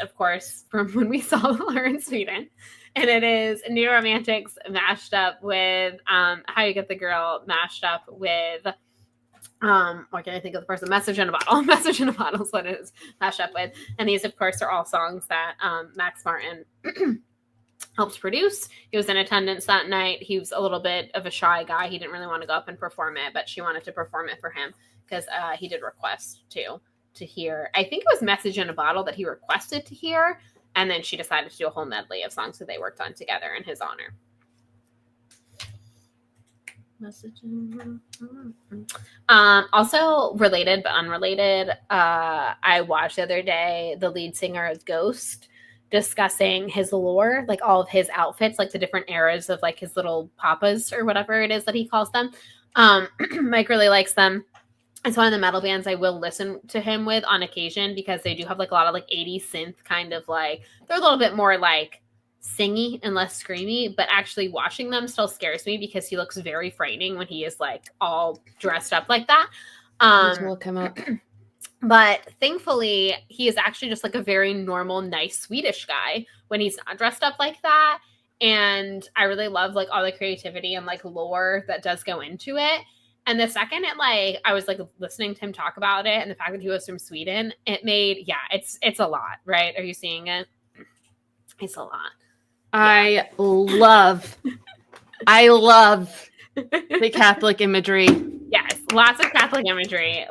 of course from when we saw her in Sweden. And it is New Romantics mashed up with How You Get the Girl mashed up with what can I think of the person? Message in a Bottle. Message in a Bottle is what it is mashed up with. And these, of course, are all songs that Max Martin helped produce. He was in attendance that night. He was a little bit of a shy guy. He didn't really want to go up and perform it, but she wanted to perform it for him because he did request to hear. I think it was Message in a Bottle that he requested to hear. And then she decided to do a whole medley of songs that they worked on together in his honor. Also related but unrelated, I watched the other day the lead singer of Ghost discussing his lore, like all of his outfits, like the different eras of like his little papas or whatever it is that he calls them. Mike really likes them. It's one of the metal bands I will listen to him with on occasion because they do have like a lot of like 80s synth kind of like, they're a little bit more like singy and less screamy, but actually watching them still scares me because he looks very frightening when he is like all dressed up like that. Will come up. But thankfully, he is actually just like a very normal, nice Swedish guy when he's not dressed up like that. And I really love like all the creativity and like lore that does go into it. And the second I was like listening to him talk about it and the fact that he was from Sweden, it made, it's a lot, right? Are you seeing it? It's a lot. I love the Catholic imagery. Yes, lots of Catholic imagery.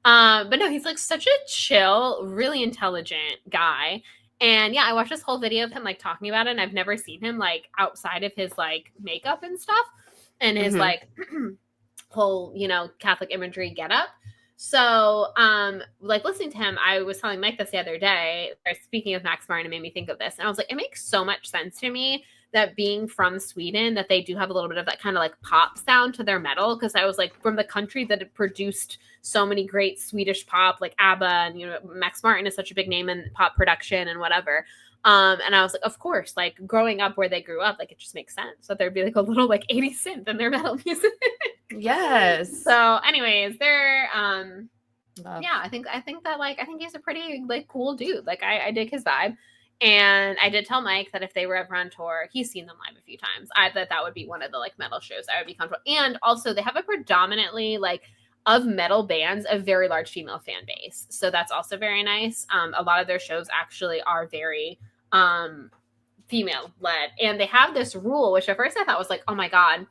But no, he's like such a chill, really intelligent guy. And yeah, I watched this whole video of him like talking about it, and I've never seen him like outside of his like makeup and stuff and his like whole, you know, Catholic imagery getup. So, like listening to him, I was telling Mike this the other day, speaking of Max Martin, it made me think of this. And I was like, it makes so much sense to me that being from Sweden, that they do have a little bit of that kind of like pop sound to their metal. Cause I was like, from the country that had produced so many great Swedish pop, like ABBA, and, you know, Max Martin is such a big name in pop production and whatever. And I was like, of course, like growing up where they grew up, like it just makes sense that there'd be like a little like 80s synth in their metal music. Yes. So anyways, they're yeah, I think that like I think he's a pretty like cool dude. Like I dig his vibe. And I did tell Mike that if they were ever on tour, he's seen them live a few times. I thought that would be one of the like metal shows I would be comfortable. And also they have a predominantly like of metal bands, a very large female fan base. So that's also very nice. A lot of their shows actually are very female led. And they have this rule, which at first I thought was like, oh my God,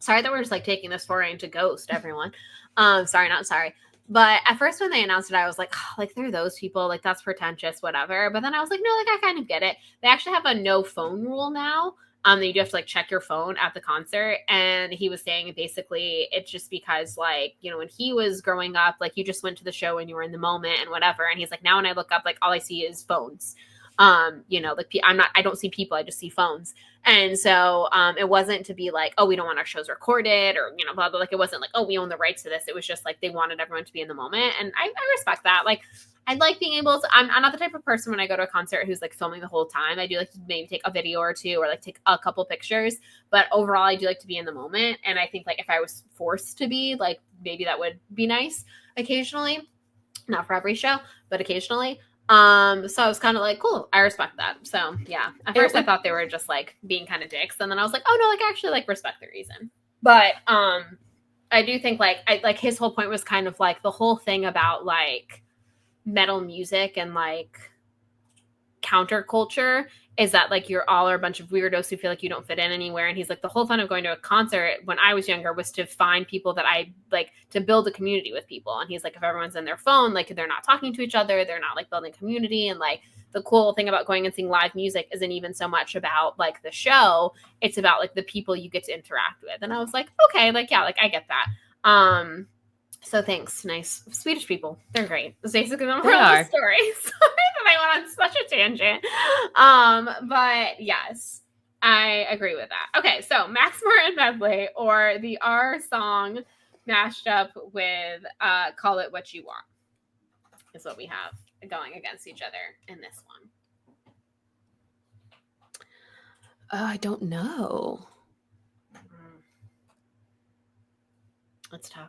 sorry that we're just like taking this foray into Ghost, everyone. Sorry, not sorry. But at first when they announced it, I was like, oh, like, they're those people, like, that's pretentious, whatever. But then I was like, no, like, I kind of get it. They actually have a no phone rule now. That you do have to like check your phone at the concert. And he was saying basically it's just because, like, you know, when he was growing up, like, you just went to the show and you were in the moment and whatever. And he's like, now when I look up, like, all I see is phones. You know, like, I don't see people, I just see phones. And so it wasn't to be like, oh, we don't want our shows recorded or, you know, blah, blah. Like, it wasn't like, oh, we own the rights to this. It was just like they wanted everyone to be in the moment. And I respect that. Like, I like being able to, I'm not the type of person when I go to a concert who's like filming the whole time. I do like to maybe take a video or two or like take a couple pictures. But overall, I do like to be in the moment. And I think like if I was forced to be, like, maybe that would be nice occasionally. Not for every show, but occasionally. So I was kind of like, cool, I respect that. So yeah, at first I thought they were just like being kind of dicks, and then I was like, oh no, like, I actually like respect the reason. But I do think like his whole point was kind of like the whole thing about like metal music and like counterculture is that like you're all are a bunch of weirdos who feel like you don't fit in anywhere. And he's like, the whole fun of going to a concert when I was younger was to find people that I like, to build a community with people. And he's like, if everyone's in their phone, like, they're not talking to each other, they're not like building community. And like the cool thing about going and seeing live music isn't even so much about like the show, it's about like the people you get to interact with. And I was like, okay, like, yeah, like, I get that. So thanks, nice Swedish people. They're great. It's basically the moral of the story. Sorry that I went on such a tangent. But yes, I agree with that. Okay, so Max Martin medley or the R song mashed up with Call It What You Want is what we have going against each other in this one. I don't know. That's tough.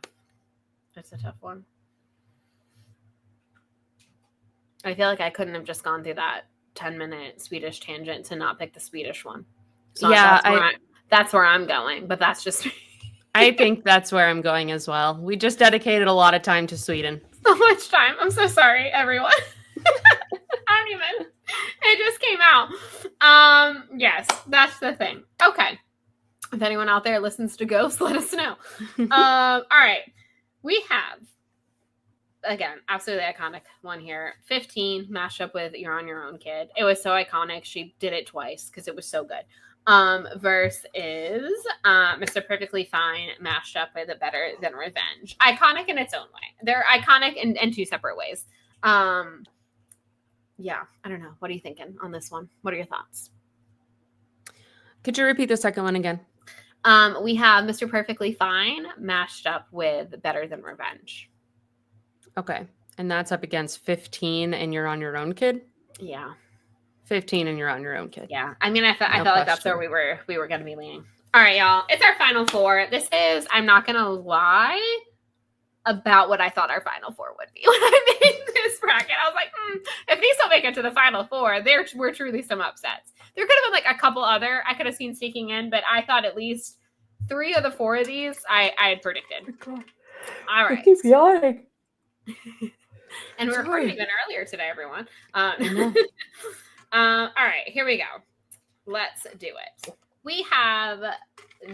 That's a tough one. I feel like I couldn't have just gone through that 10-minute Swedish tangent to not pick the Swedish one. So yeah, that's where I'm going, but that's just I think that's where I'm going as well. We just dedicated a lot of time to Sweden. So much time. I'm so sorry, everyone. I don't even. It just came out. Yes, that's the thing. Okay. If anyone out there listens to Ghost, let us know. All right. We have, again, absolutely iconic one here. 15 mashed up with You're on Your Own, Kid. It was so iconic. She did it twice because it was so good. Verse is Mr. Perfectly Fine mashed up with Better Than Revenge. Iconic in its own way. They're iconic in two separate ways. Yeah, I don't know. What are you thinking on this one? What are your thoughts? Could you repeat the second one again? We have Mr. Perfectly Fine mashed up with Better Than Revenge. Okay. And that's up against 15 and You're on Your Own, Kid? Yeah. 15 and You're on Your Own, Kid. Yeah. I mean, I felt like that's where we were going to be leaning. All right, y'all. It's our final four. This is, I'm not going to lie, about what I thought our final four would be when I made this bracket. I was like, if these don't make it to the final four, there were truly some upsets. There could have been like a couple other I could have seen sneaking in, but I thought at least 3 of the 4 of these I had predicted. Oh, all right. I keep yawning. And we're recording even earlier today, everyone. All right, here we go. Let's do it. We have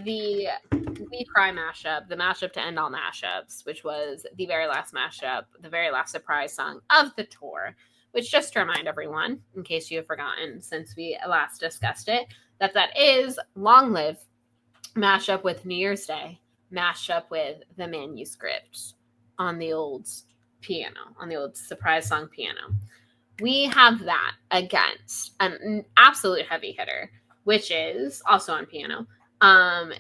the We Cry mashup, the mashup to end all mashups, which was the very last mashup, the very last surprise song of the tour, which, just to remind everyone, in case you have forgotten since we last discussed it, that is Long Live mashup with New Year's Day, mashup with the manuscript on the old piano, on the old surprise song piano. We have that against an absolute heavy hitter, which is also on piano.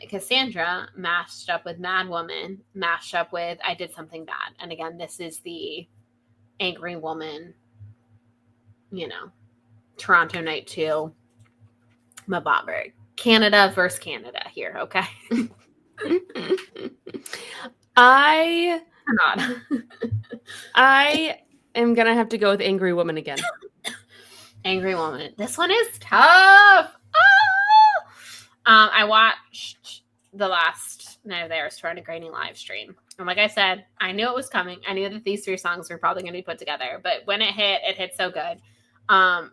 Cassandra mashed up with Mad Woman, mashed up with I Did Something Bad. And again, this is the angry woman, you know, Toronto Night 2, Mabobber. Canada versus Canada here, okay? I am going to have to go with Angry Woman again. Angry Woman. This one is tough. I watched the last Night of the Aristocratic Granny live stream. And like I said, I knew it was coming. I knew that these 3 songs were probably going to be put together. But when it hit so good.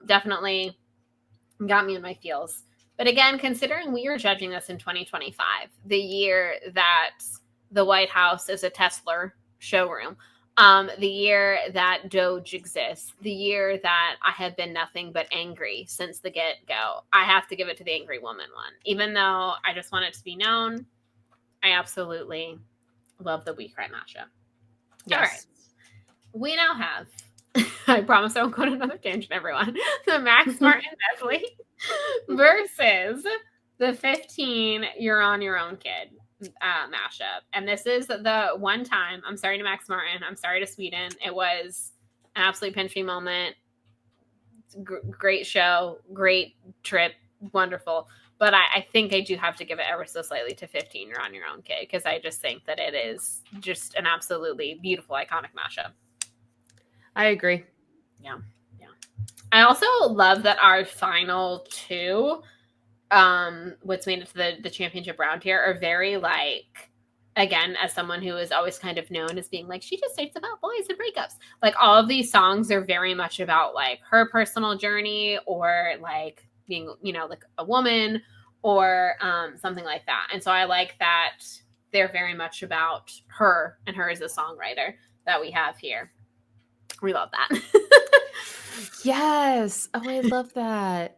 Definitely got me in my feels. But again, considering we are judging this in 2025, the year that the White House is a Tesla showroom, The year that Doge exists, the year that I have been nothing but angry since the get-go. I have to give it to the Angry Woman one. Even though I just want it to be known, I absolutely love the We Cry mashup. Yes. All right. We now have, I promise I won't go on another tangent, everyone, the Max Martin medley versus the 15 You're on Your Own Kid mashup. And this is the one time, I'm sorry to Max Martin, I'm sorry to Sweden. It was an absolute pinch me moment. Great show, great trip, wonderful. But I think I do have to give it ever so slightly to 15 You're on Your Own Kid, because I just think that it is just an absolutely beautiful, iconic mashup. I agree. Yeah. I also love that our final two, what's made it to the championship round here, are very like, again, as someone who is always kind of known as being like, she just sings about boys and breakups. Like, all of these songs are very much about like her personal journey, or like being, like a woman, or something like that. And so I like that they're very much about her and her as a songwriter that we have here. We love that. Yes. Oh, I love that.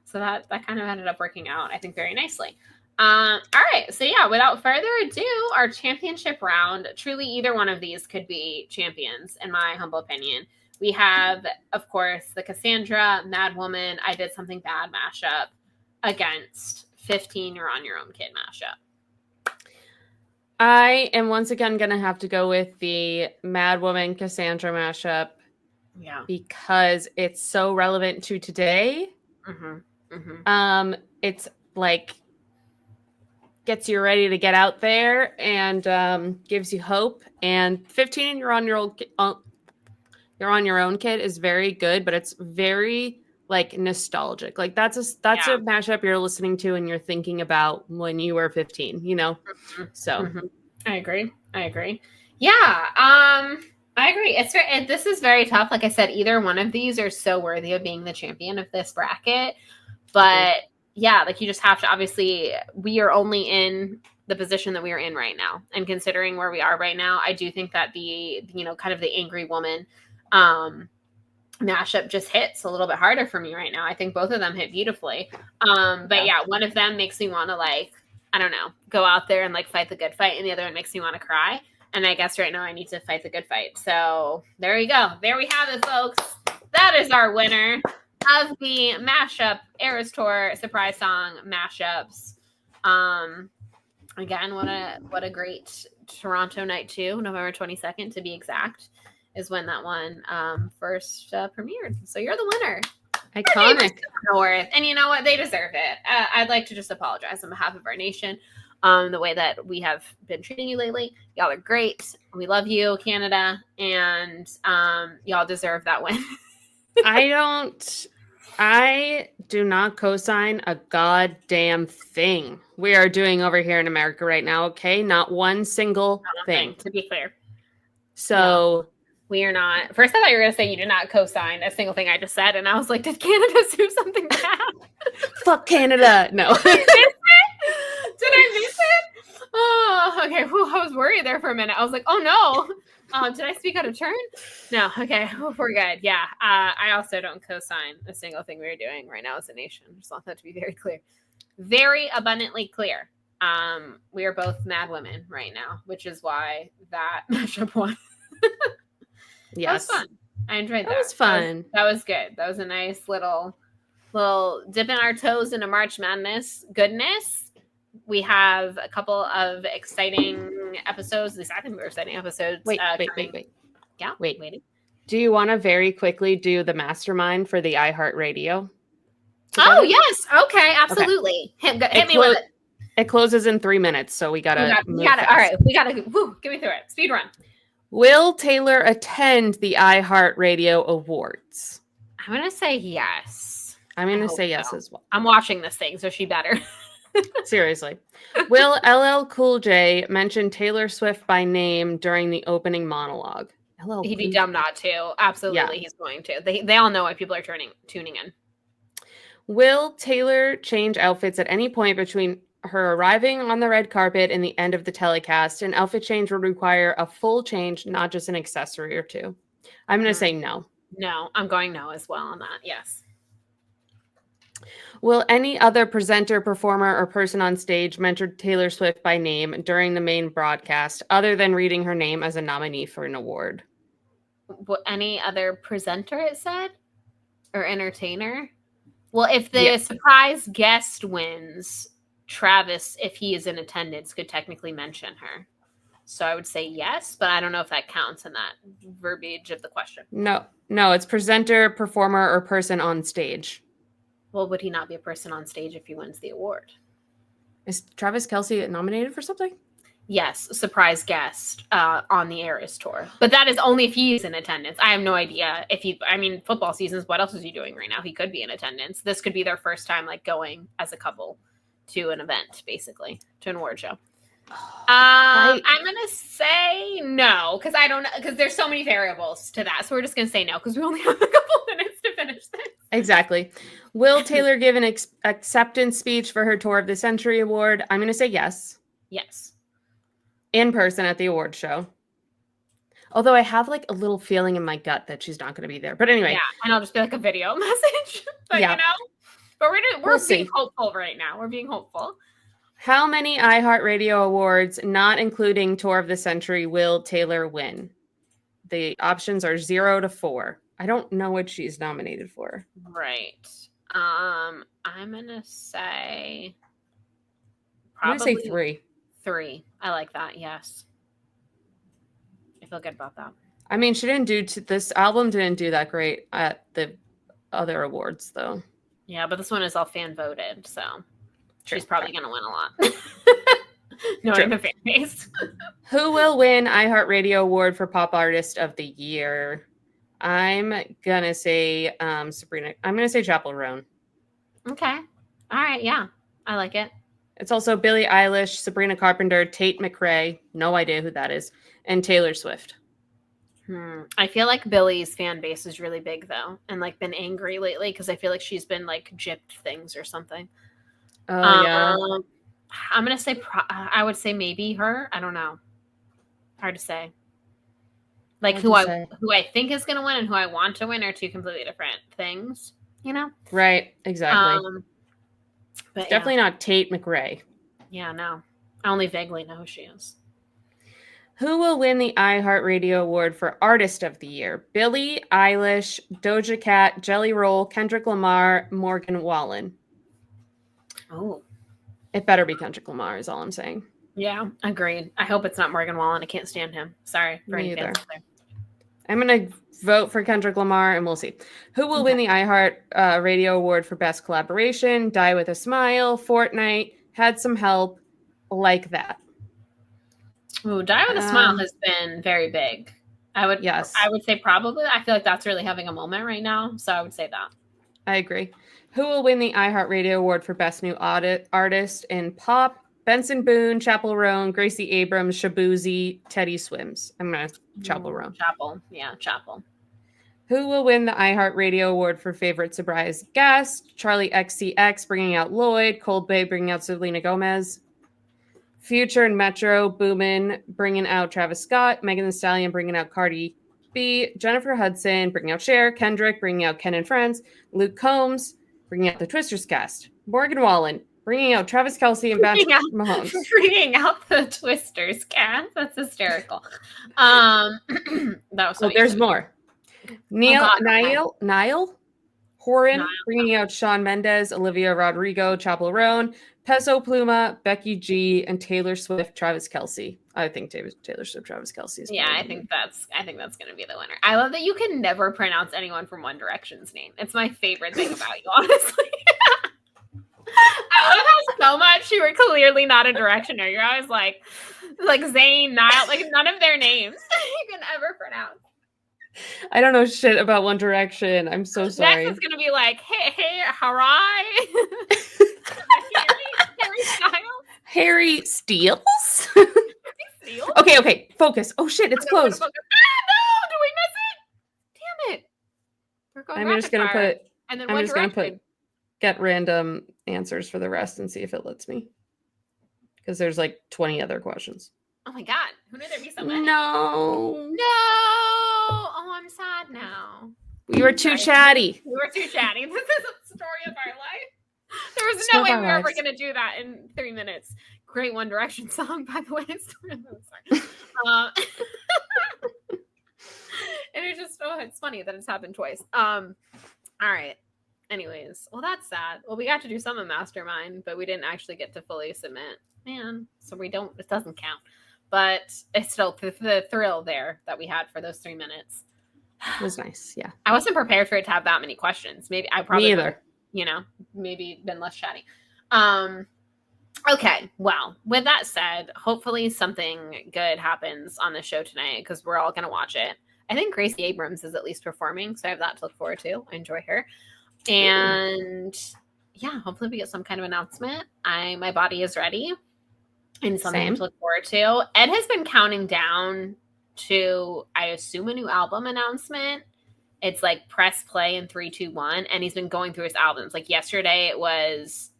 So that kind of ended up working out, I think, very nicely. All right. So yeah, without further ado, our championship round, truly either one of these could be champions, in my humble opinion. We have, of course, the Cassandra, Mad Woman, I Did Something Bad mashup against 15 You're on Your Own Kid mashup. I am once again going to have to go with the Mad Woman Cassandra mashup. Yeah. Because it's so relevant to today. Mm-hmm. Mm-hmm. It's like gets you ready to get out there and gives you hope. And 15 You're on Your Own Kid is very good, but it's very like nostalgic. Like that's a mashup you're listening to and you're thinking about when you were 15, Mm-hmm. So mm-hmm. I agree. Yeah. I agree. This is very tough. Like I said, either one of these are so worthy of being the champion of this bracket. But yeah, like you just have to, obviously, we are only in the position that we are in right now. And considering where we are right now, I do think that the, kind of the Angry Woman mashup just hits a little bit harder for me right now. I think both of them hit beautifully. But yeah, one of them makes me want to like, I don't know, go out there and like fight the good fight. And the other one makes me want to cry. And I guess right now I need to fight the good fight. So there you go. There we have it, folks. That is our winner of the mashup Eras Tour surprise song mashups. Again, what a great Toronto night too. November 22nd to be exact is when that one first premiered. So you're the winner. Iconic. And you know what? They deserve it. I'd like to just apologize on behalf of our nation. The way that we have been treating you lately. Y'all are great. We love you, Canada. And y'all deserve that win. I do not co-sign a goddamn thing we are doing over here in America right now, okay? Not one single thing. To be clear. So... Yeah. We are not. First, I thought you were going to say you did not co-sign a single thing I just said. And I was like, did Canada do something bad? Fuck Canada. No. Did I miss it? Oh, okay. Whew, I was worried there for a minute. I was like, oh no. Did I speak out of turn? No. Okay. We're good. Yeah. I also don't co-sign a single thing we're doing right now as a nation. Just want that to be very clear. Very abundantly clear. We are both mad women right now, which is why that mashup won. Yes. That was fun. I enjoyed that. That was fun. That was good. That was a nice little dipping our toes into March Madness goodness. We have a couple of exciting episodes. At least I think they're exciting episodes. Wait. Yeah. Waiting. Do you want to very quickly do the mastermind for the iHeartRadio? Oh, yes. Okay. Absolutely. Okay. Hit me with it. It closes in 3 minutes, so we got to move fast. All right. We got to get me through it. Speed run. Will Taylor attend the iHeartRadio Awards? I'm going to say yes. I'm going to say yes as well. I'm watching this thing, so she better. Seriously. Will LL Cool J mention Taylor Swift by name during the opening monologue? He'd be dumb not to. Absolutely, yeah. He's going to. They all know why people are tuning in. Will Taylor change outfits at any point between her arriving on the red carpet and the end of the telecast, an outfit change would require a full change, not just an accessory or two. I'm going to say no. No, I'm going no as well on that. Yes. Will any other presenter, performer, or person on stage mention Taylor Swift by name during the main broadcast, other than reading her name as a nominee for an award? What, any other presenter, it said? Or entertainer? Well, if the surprise guest wins, Travis, if he is in attendance, could technically mention her. So I would say yes, but I don't know if that counts in that verbiage of the question. No, it's presenter, performer, or person on stage. Well, would he not be a person on stage if he wins the award? Is Travis Kelce nominated for something? Yes, surprise guest on the Eras tour. But that is only if he's in attendance. I have no idea if he, I mean, football seasons, what else is he doing right now? He could be in attendance. This could be their first time like going as a couple to an event, basically, to an award show. I'm gonna say no because I don't know because there's so many variables to that. So we're just gonna say no because we only have a couple minutes to finish this. Exactly. Will Taylor give an acceptance speech for her Tour of the Century award? I'm gonna say yes. Yes. In person at the award show. Although I have like a little feeling in my gut that she's not gonna be there. But anyway. Yeah, and I'll just be like a video message. But you know. But we're being hopeful right now. We're being hopeful. How many iHeartRadio awards, not including Tour of the Century, will Taylor win? The options are 0 to 4. I don't know what she's nominated for. Right. I'm gonna say probably. I'm gonna say 3. 3. I like that. Yes. I feel good about that. I mean, she didn't do this album didn't do that great at the other awards, though. Yeah, but this one is all fan voted, so. She's probably going to win a lot. Knowing the fan base. Who will win iHeartRadio Award for Pop Artist of the Year? I'm going to say Sabrina. I'm going to say Chappell Roan. Okay. All right. Yeah. I like it. It's also Billie Eilish, Sabrina Carpenter, Tate McRae. No idea who that is. And Taylor Swift. I feel like Billie's fan base is really big, though. And like been angry lately because I feel like she's been like gypped things or something. Oh, yeah. I'm going to say, I would say maybe her. I don't know. Hard to say. Like who I think is going to win and who I want to win are two completely different things, you know? Right. Exactly. But definitely not Tate McRae. Yeah, no. I only vaguely know who she is. Who will win the iHeartRadio Award for Artist of the Year? Billie Eilish, Doja Cat, Jelly Roll, Kendrick Lamar, Morgan Wallen. Oh. It better be Kendrick Lamar is all I'm saying. Yeah, agreed. I hope it's not Morgan Wallen. I can't stand him. Sorry for any fans there. I'm going to vote for Kendrick Lamar and we'll see. Who will win the iHeart Radio Award for Best Collaboration? Die with a Smile, Fortnite, Had Some Help, Like That. Ooh, Die with a Smile has been very big. I would say probably. I feel like that's really having a moment right now. So I would say that. I agree. Who will win the iHeartRadio Award for Best New Artist in Pop? Benson Boone, Chappell Roan, Gracie Abrams, Shabuzi, Teddy Swims. I'm going to Chappell Roan. Chappell. Who will win the iHeartRadio Award for Favorite Surprise Guest? Charlie XCX bringing out Lloyd, Coldplay bringing out Selena Gomez. Future and Metro Boomin bringing out Travis Scott, Megan Thee Stallion bringing out Cardi B, Jennifer Hudson bringing out Cher, Kendrick bringing out Ken and Friends, Luke Combs bringing out the Twisters cast, Morgan Wallen bringing out Travis Kelce and Patrick Mahomes. Bringing out the Twisters cast. That's hysterical. That was so there's more. Niall Horan bringing out Shawn Mendes, Olivia Rodrigo, Chappell Roan, Peso Pluma, Becky G, and Taylor Swift, Travis Kelce. I think Taylor Swift, Travis Kelce is. Yeah, I think that's going to be the winner. I love that you can never pronounce anyone from One Direction's name. It's my favorite thing about you, honestly. I love how so much you were clearly not a Directioner. You're always like Zayn, Niall, like none of their names you can ever pronounce. I don't know shit about One Direction. I'm so sorry. Next is going to be like, hey, Harai. Harry Styles. Harry Styles? Okay. Focus. Oh shit, it's closed. No, do we miss it? Damn it. We're going I'm just gonna put get random answers for the rest and see if it lets me. because there's like 20 other questions. Oh my God. Who knew there'd be so many? No. Oh, I'm sad now. We were too chatty. We were too chatty. This is the story of our life. There was no Story way of we our were ever lives. going to do that in 3 minutes. Great One Direction song, by the way. And it's just, it's funny that it's happened twice. All right. Anyways, well, that's sad. Well, we got to do some of Mastermind, but we didn't actually get to fully submit. Man, so it doesn't count. But it's still the thrill there that we had for those 3 minutes. It was nice, yeah. I wasn't prepared for it to have that many questions. Maybe I probably would have, maybe been less chatty. Okay, well, with that said, hopefully something good happens on the show tonight because we're all going to watch it. I think Gracie Abrams is at least performing, so I have that to look forward to. I enjoy her. And yeah, hopefully we get some kind of announcement. My body is ready and something to look forward to. Ed has been counting down to, I assume, a new album announcement. It's like press play in 3, 2, 1, and he's been going through his albums. Like yesterday it was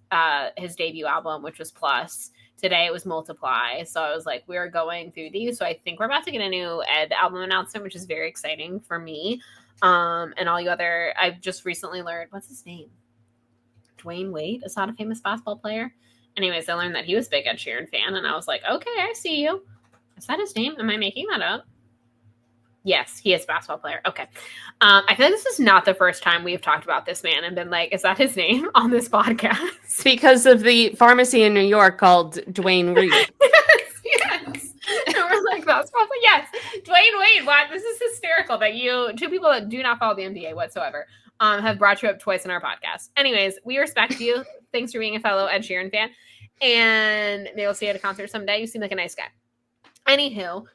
his debut album, which was Plus. Today it was Multiply. So I was like, we are going through these. So I think we're about to get a new Ed album announcement, which is very exciting for me. And all you other, I've just recently learned, what's his name? Dwayne Wade is not a famous basketball player. Anyways, I learned that he was a big Ed Sheeran fan, and I was like, okay, I see you. Is that his name? Am I making that up? Yes, he is a basketball player. Okay. I feel like this is not the first time we've talked about this man and been like, is that his name on this podcast? Because of the pharmacy in New York called Dwayne Reed. yes. And we're like, that's probably, yes. Dwayne Wade, wow, this is hysterical that two people that do not follow the NBA whatsoever have brought you up twice in our podcast. Anyways, we respect you. Thanks for being a fellow Ed Sheeran fan. And maybe we'll see you at a concert someday. You seem like a nice guy. Anywho,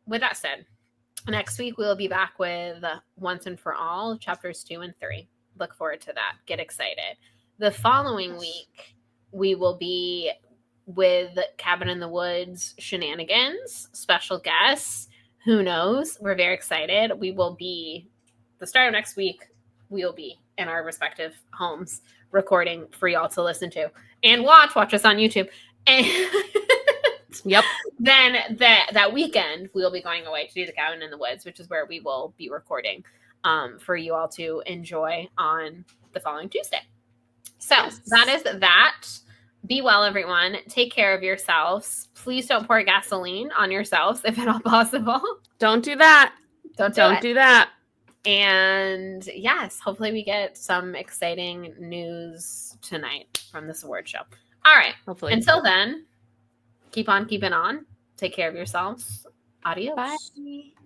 with that said, next week we'll be back with Once and For All, chapters 2 and 3. Look forward to that. Get excited. The following week, we will be with Cabin in the Woods shenanigans, special guests. Who knows? We're very excited. We will be, the start of next week, we will be in our respective homes recording for y'all to listen to and watch us on YouTube. And yep. Then that weekend, we'll be going away to do the Cabin in the Woods, which is where we will be recording for you all to enjoy on the following Tuesday. So that is that. Be well, everyone. Take care of yourselves. Please don't pour gasoline on yourselves if at all possible. Don't do that. Don't do that. And yes, hopefully we get some exciting news tonight from this award show. All right. Hopefully. Until then, keep on keeping on. Take care of yourselves. Adios. Bye.